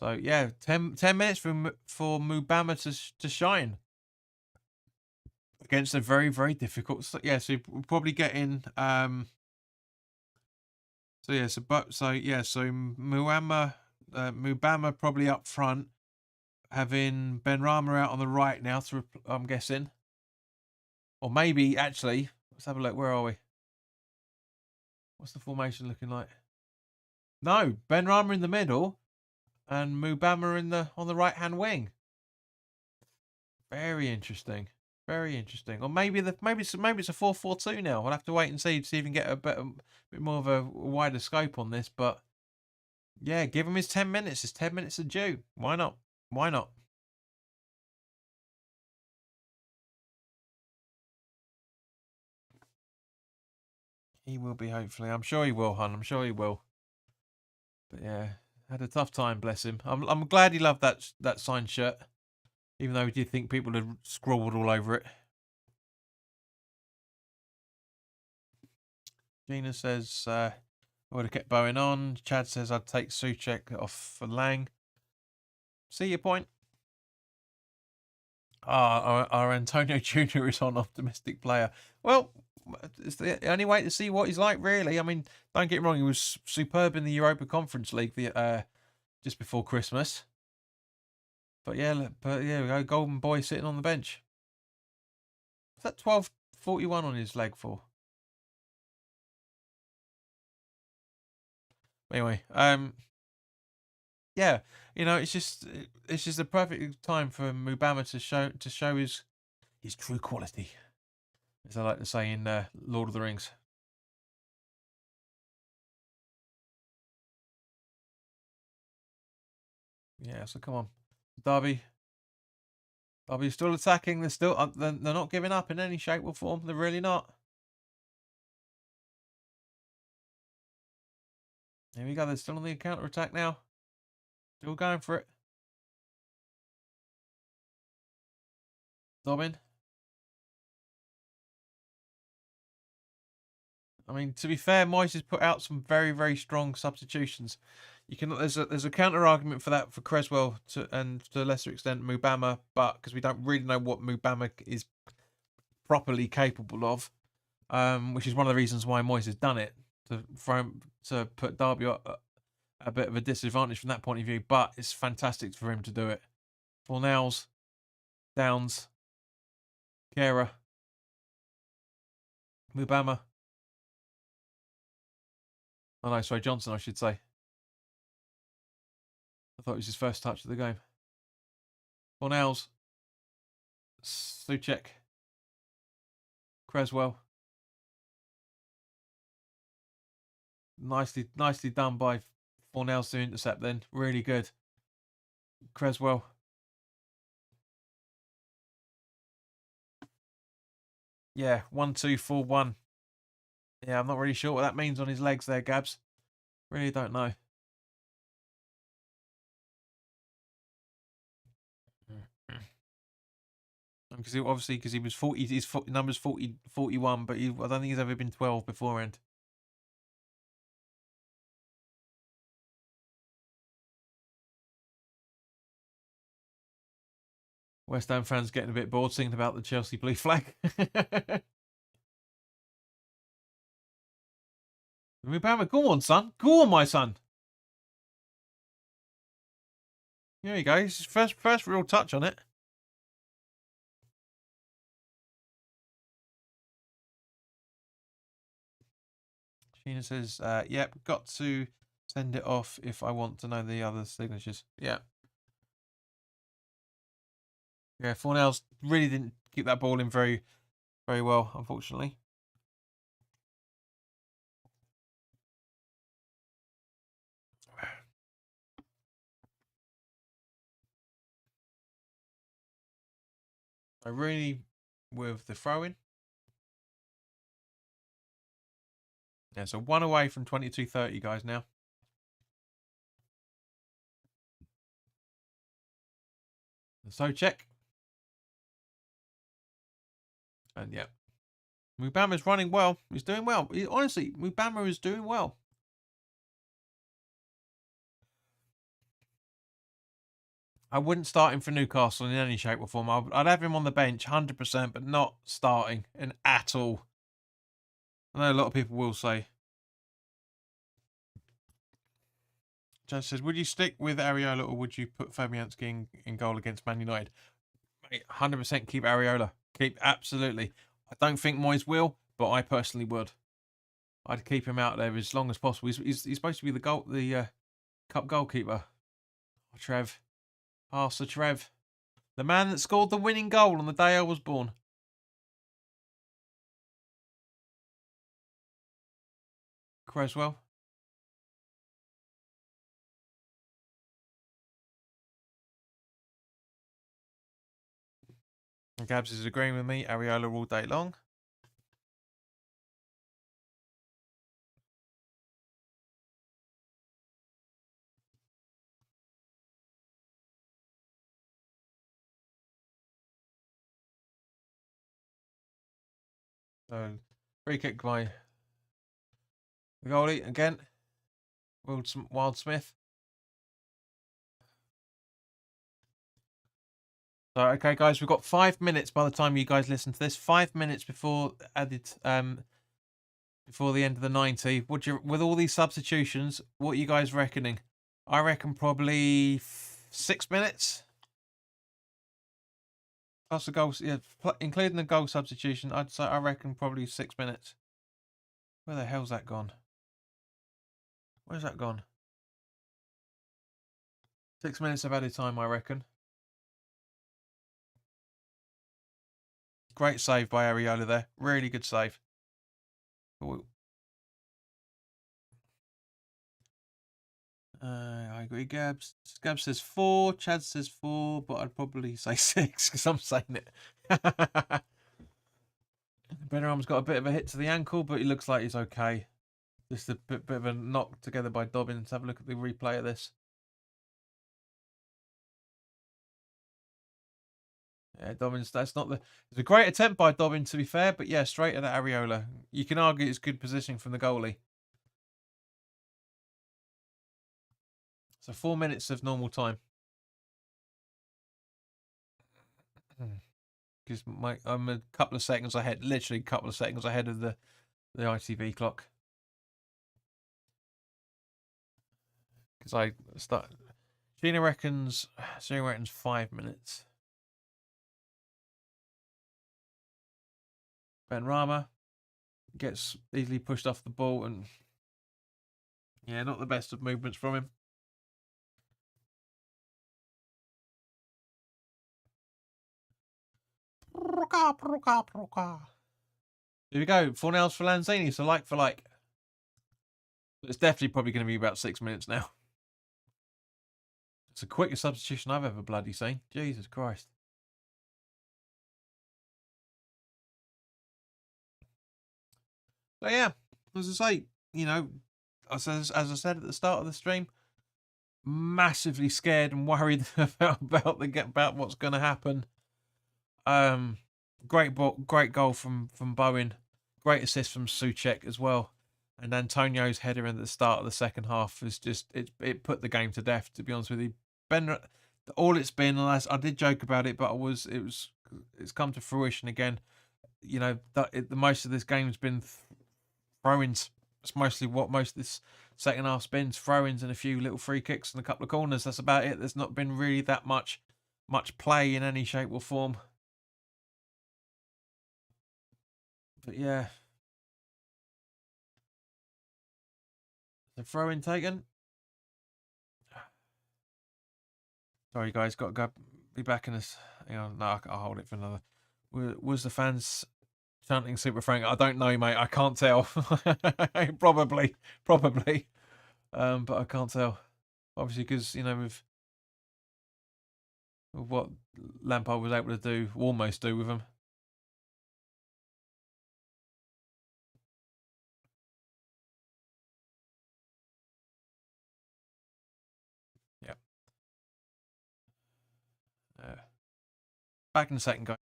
So yeah, 10 minutes for Mubama to shine against a very, very difficult. So we're probably getting Mubama probably up front, having Ben Rama out on the right now. I'm guessing, or maybe actually, let's have a look. Where are we? What's the formation looking like? No, Ben Rama in the middle, and Mubama on the right hand wing. Very interesting. Very interesting. Or maybe it's a 4-4-2 now. We'll have to wait and see to even get a bit more of a wider scope on this. But yeah, give him his 10 minutes. His 10 minutes are due. Why not? Why not? He will be, hopefully. I'm sure he will, hon. I'm sure he will. But yeah, had a tough time, bless him. I'm glad he loved that signed shirt, even though we did think people had scrawled all over it. Gina says, I would have kept Bowen on. Chad says I'd take Suchek off for Lang. See your point. Our Antonio Jr. is on optimistic player. Well, it's the only way to see what he's like, really. I mean, don't get me wrong, he was superb in the Europa Conference League just before Christmas. But yeah, we go, Golden Boy sitting on the bench. What's that 1241 on his leg for? Anyway, yeah, it's just a perfect time for Mubama to show his true quality, as I like to say in Lord of the Rings. Yeah, so come on, Derby's still attacking. They're not giving up in any shape or form. They're really not. Here we go. They're still on the counter attack now. Still going for it. Dobbin. I mean, to be fair, Moyes has put out some very, very strong substitutions. There's a counter argument for that for Creswell and to a lesser extent Mubama, but because we don't really know what Mubama is properly capable of, which is one of the reasons why Moyes has done it to put Derby a bit of a disadvantage from that point of view. But it's fantastic for him to do it. Fornals, Downs, Kera, Mubama. Oh no, sorry, Johnson, I should say. I thought it was his first touch of the game. Fornals, Suchek, Creswell. Nicely done by Fornals to intercept then. Really good. Creswell. Yeah, 1-2-4-1. Yeah, I'm not really sure what that means on his legs there, Gabs. Really don't know. Because he was 40, his number's 41, but I don't think he's ever been 12 beforehand. West Ham fans getting a bit bored singing about the Chelsea blue flag. Mubama, go on, son. Go on, my son. There you go. It's his first real touch on it. Sheena says, yep, got to send it off if I want to know the other signatures. Yeah. Yeah, Fornals really didn't keep that ball in very, very well, unfortunately. So Rooney with the throw-in. Yeah, so 1 away from 22-30, guys, now. So check. And yeah. Mubama's running well. He's doing well. Honestly, Mubama is doing well. I wouldn't start him for Newcastle in any shape or form. I'd have him on the bench 100%, but not starting in at all. I know a lot of people will say. Judge says, would you stick with Areola or would you put Fabianski in goal against Man United? Mate, 100% keep Areola. Absolutely. I don't think Moyes will, but I personally would. I'd keep him out there as long as possible. He's supposed to be the cup goalkeeper. Oh, Trev. Oh, Sir Trev. The man that scored the winning goal on the day I was born. Creswell. And Gabs is agreeing with me. Areola all day long. So, free kick by the goalie again. Wild Smith. So, okay, guys, we've got 5 minutes by the time you guys listen to this. 5 minutes before added, before the end of the 90. With all these substitutions, what are you guys reckoning? I reckon probably 6 minutes. Plus the goals, yeah, including the goal substitution. I reckon probably 6 minutes. Where the hell's that gone? Where's that gone? 6 minutes of added time, I reckon. Great save by Areola there. Really good save. I agree, Gabs. Gabs says 4. Chad says 4, but I'd probably say 6 because I'm saying it. Benram's got a bit of a hit to the ankle, but he looks like he's okay. Just a bit of a knock together by Dobbins. Let's have a look at the replay of this. Yeah, Dobbins, that's not the... It's a great attempt by Dobbins, to be fair, but yeah, straight at Areola. You can argue it's good positioning from the goalie. So 4 minutes of normal time. Because I'm a couple of seconds ahead, literally a couple of seconds ahead of the ITV clock. Because I start... Sheena reckons 5 minutes. Ben Rama gets easily pushed off the ball and yeah, not the best of movements from him. Here we go. 4 nails for Lanzini, so like for like. It's definitely probably going to be about 6 minutes now. It's the quickest substitution I've ever bloody seen. Jesus Christ. So yeah, as I say, you know, as I said at the start of the stream, massively scared and worried about what's going to happen. Great goal from Bowen, great assist from Souček as well, and Antonio's header in the start of the second half is just it put the game to death. To be honest with you, all it's been, I did joke about it, but it's come to fruition again. You know, the most of this game's been throw-ins. It's mostly what most of this second half's been, throw-ins and a few little free kicks and a couple of corners. That's about it. There's not been really that much play in any shape or form. But yeah. The throw-in taken. Sorry guys, got to go be back in this. Hang on, no, I'll hold it for another. Was the fans chanting Super Frank? I don't know, mate. I can't tell. probably. But I can't tell. Obviously, because you know of what Lampard was able to do, almost do with them. Yeah. Back in a second, guys.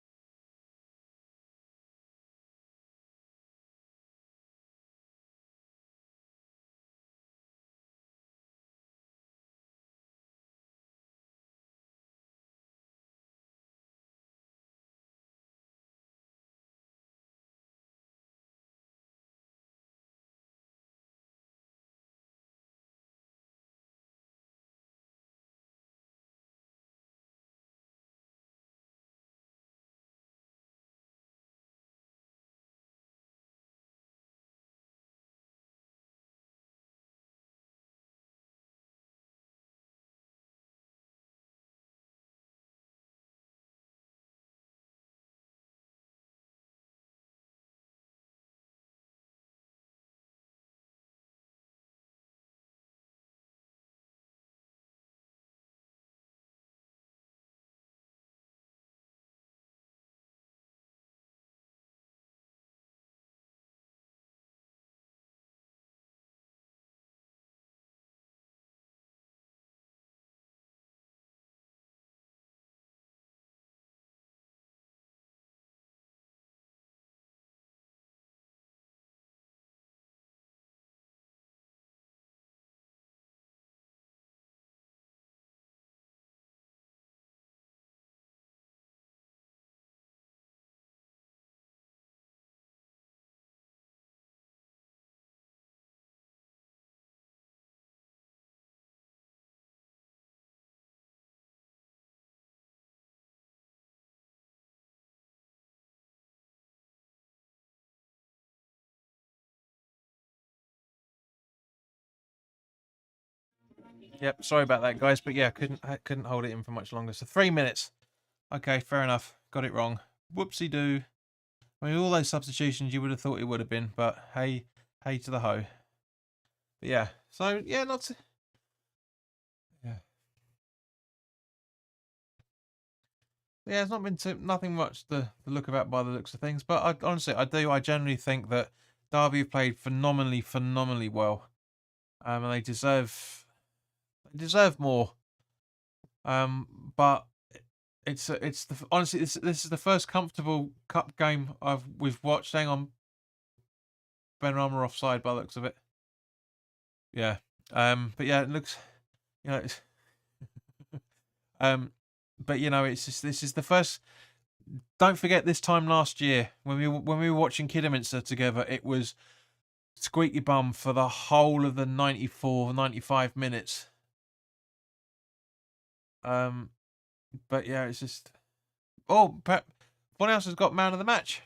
Yep, sorry about that, guys, but yeah, I couldn't hold it in for much longer. So 3 minutes. Okay, fair enough. Got it wrong. Whoopsie doo. I mean, all those substitutions you would have thought it would have been, but hey, hey to the ho. But yeah, so yeah, yeah, yeah. It's not been nothing much to look about by the looks of things. But I honestly, I generally think that Derby have played phenomenally well, and they deserve more. But it's honestly this is the first comfortable cup game we've watched. Hang on, Benrahma offside by the looks of it. Yeah. But yeah, it looks, you know, it's, but you know, it's just this is the first. Don't forget this time last year when we were watching Kidderminster together, it was squeaky bum for the whole of the 94, 95 minutes. But yeah, it's just Bonhouse has got man of the match.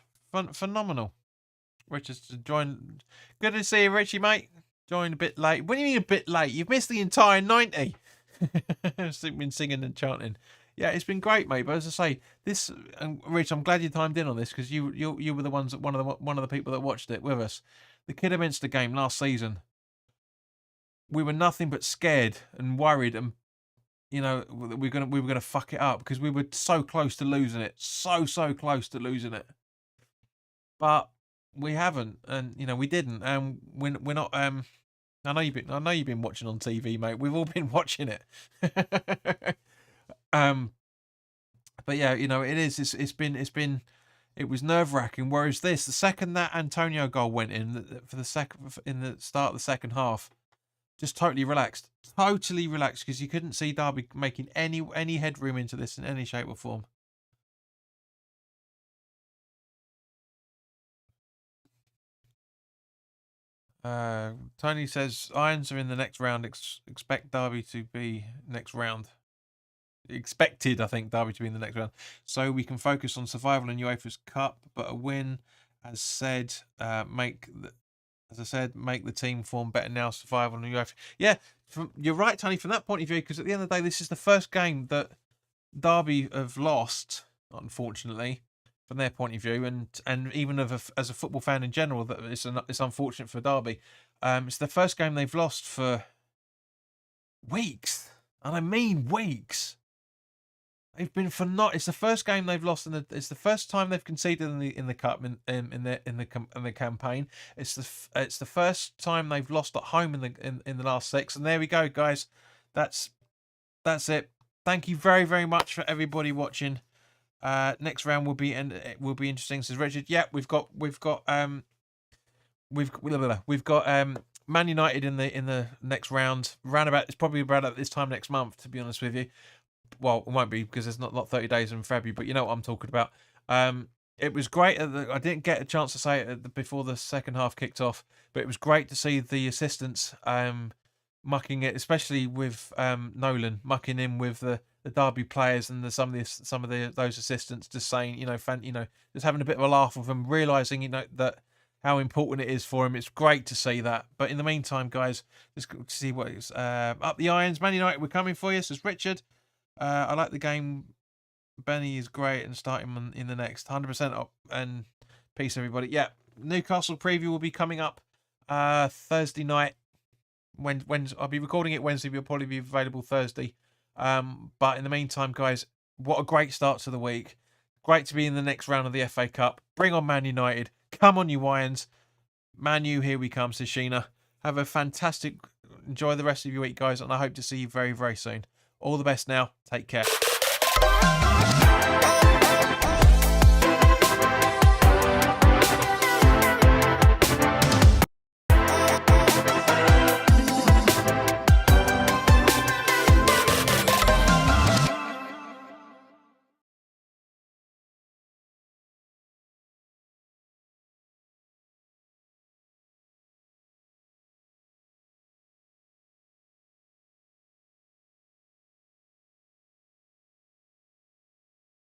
Phenomenal. Richard's joined. Good to see you, Richie, mate. Joined a bit late. What do you mean a bit late? You've missed the entire 90. I've been singing and chanting. Yeah, it's been great, mate. But as I say, this and Rich, I'm glad you timed in on this because you were the ones that one of the people that watched it with us. The Kidderminster game last season. We were nothing but scared and worried, and you know we were gonna fuck it up because we were so close to losing it, so close to losing it. But we haven't, and you know we didn't, and we're not. I know you've been watching on TV, mate. We've all been watching it. But yeah, you know it is. It was nerve wracking. Whereas the second that Antonio goal went in for the second in the start of the second half, just totally relaxed because you couldn't see Derby making any headroom into this in any shape or form. Tony says Irons are in the next round. Expect Derby to be next round. Expected, I think, Derby to be in the next round, so we can focus on survival in UEFA's Cup. But a win, as said, make the team form better now. Survival in UEFA. Yeah, you're right, Tony. From that point of view, because at the end of the day, this is the first game that Derby have lost, unfortunately, from their point of view, and even as a football fan in general, that it's unfortunate for Derby. It's the first game they've lost for weeks, and I mean weeks. They've been for not. It's the first game they've lost in the. It's the first time they've conceded in the cup in the campaign. It's the first time they've lost at home in the last 6. And there we go, guys. That's it. Thank you very very much for everybody watching. Next round will be and it will be interesting. Says Richard. Yeah, we've got Man United in the next round. It's probably about this time next month, to be honest with you. Well, it won't be because there's not 30 days in February, but you know what I'm talking about. It was great. I didn't get a chance to say it before the second half kicked off, but it was great to see the assistants mucking it, especially with Nolan mucking in with the Derby players and some of those assistants, just saying, just having a bit of a laugh with them, realizing, that how important it is for him. It's great to see that. But in the meantime, guys, let's see what is up the irons. Man United, we're coming for you, says Richard. I like the game. Benny is great and starting in the next 100% up. And peace, everybody. Yeah, Newcastle preview will be coming up Thursday night. When I'll be recording it Wednesday, but it'll probably be available Thursday. But in the meantime, guys, what a great start to the week. Great to be in the next round of the FA Cup. Bring on Man United. Come on, you Irons. Man U, here we come, says Sheena. Have a fantastic, enjoy the rest of your week, guys, and I hope to see you very, very soon. All the best now. Take care.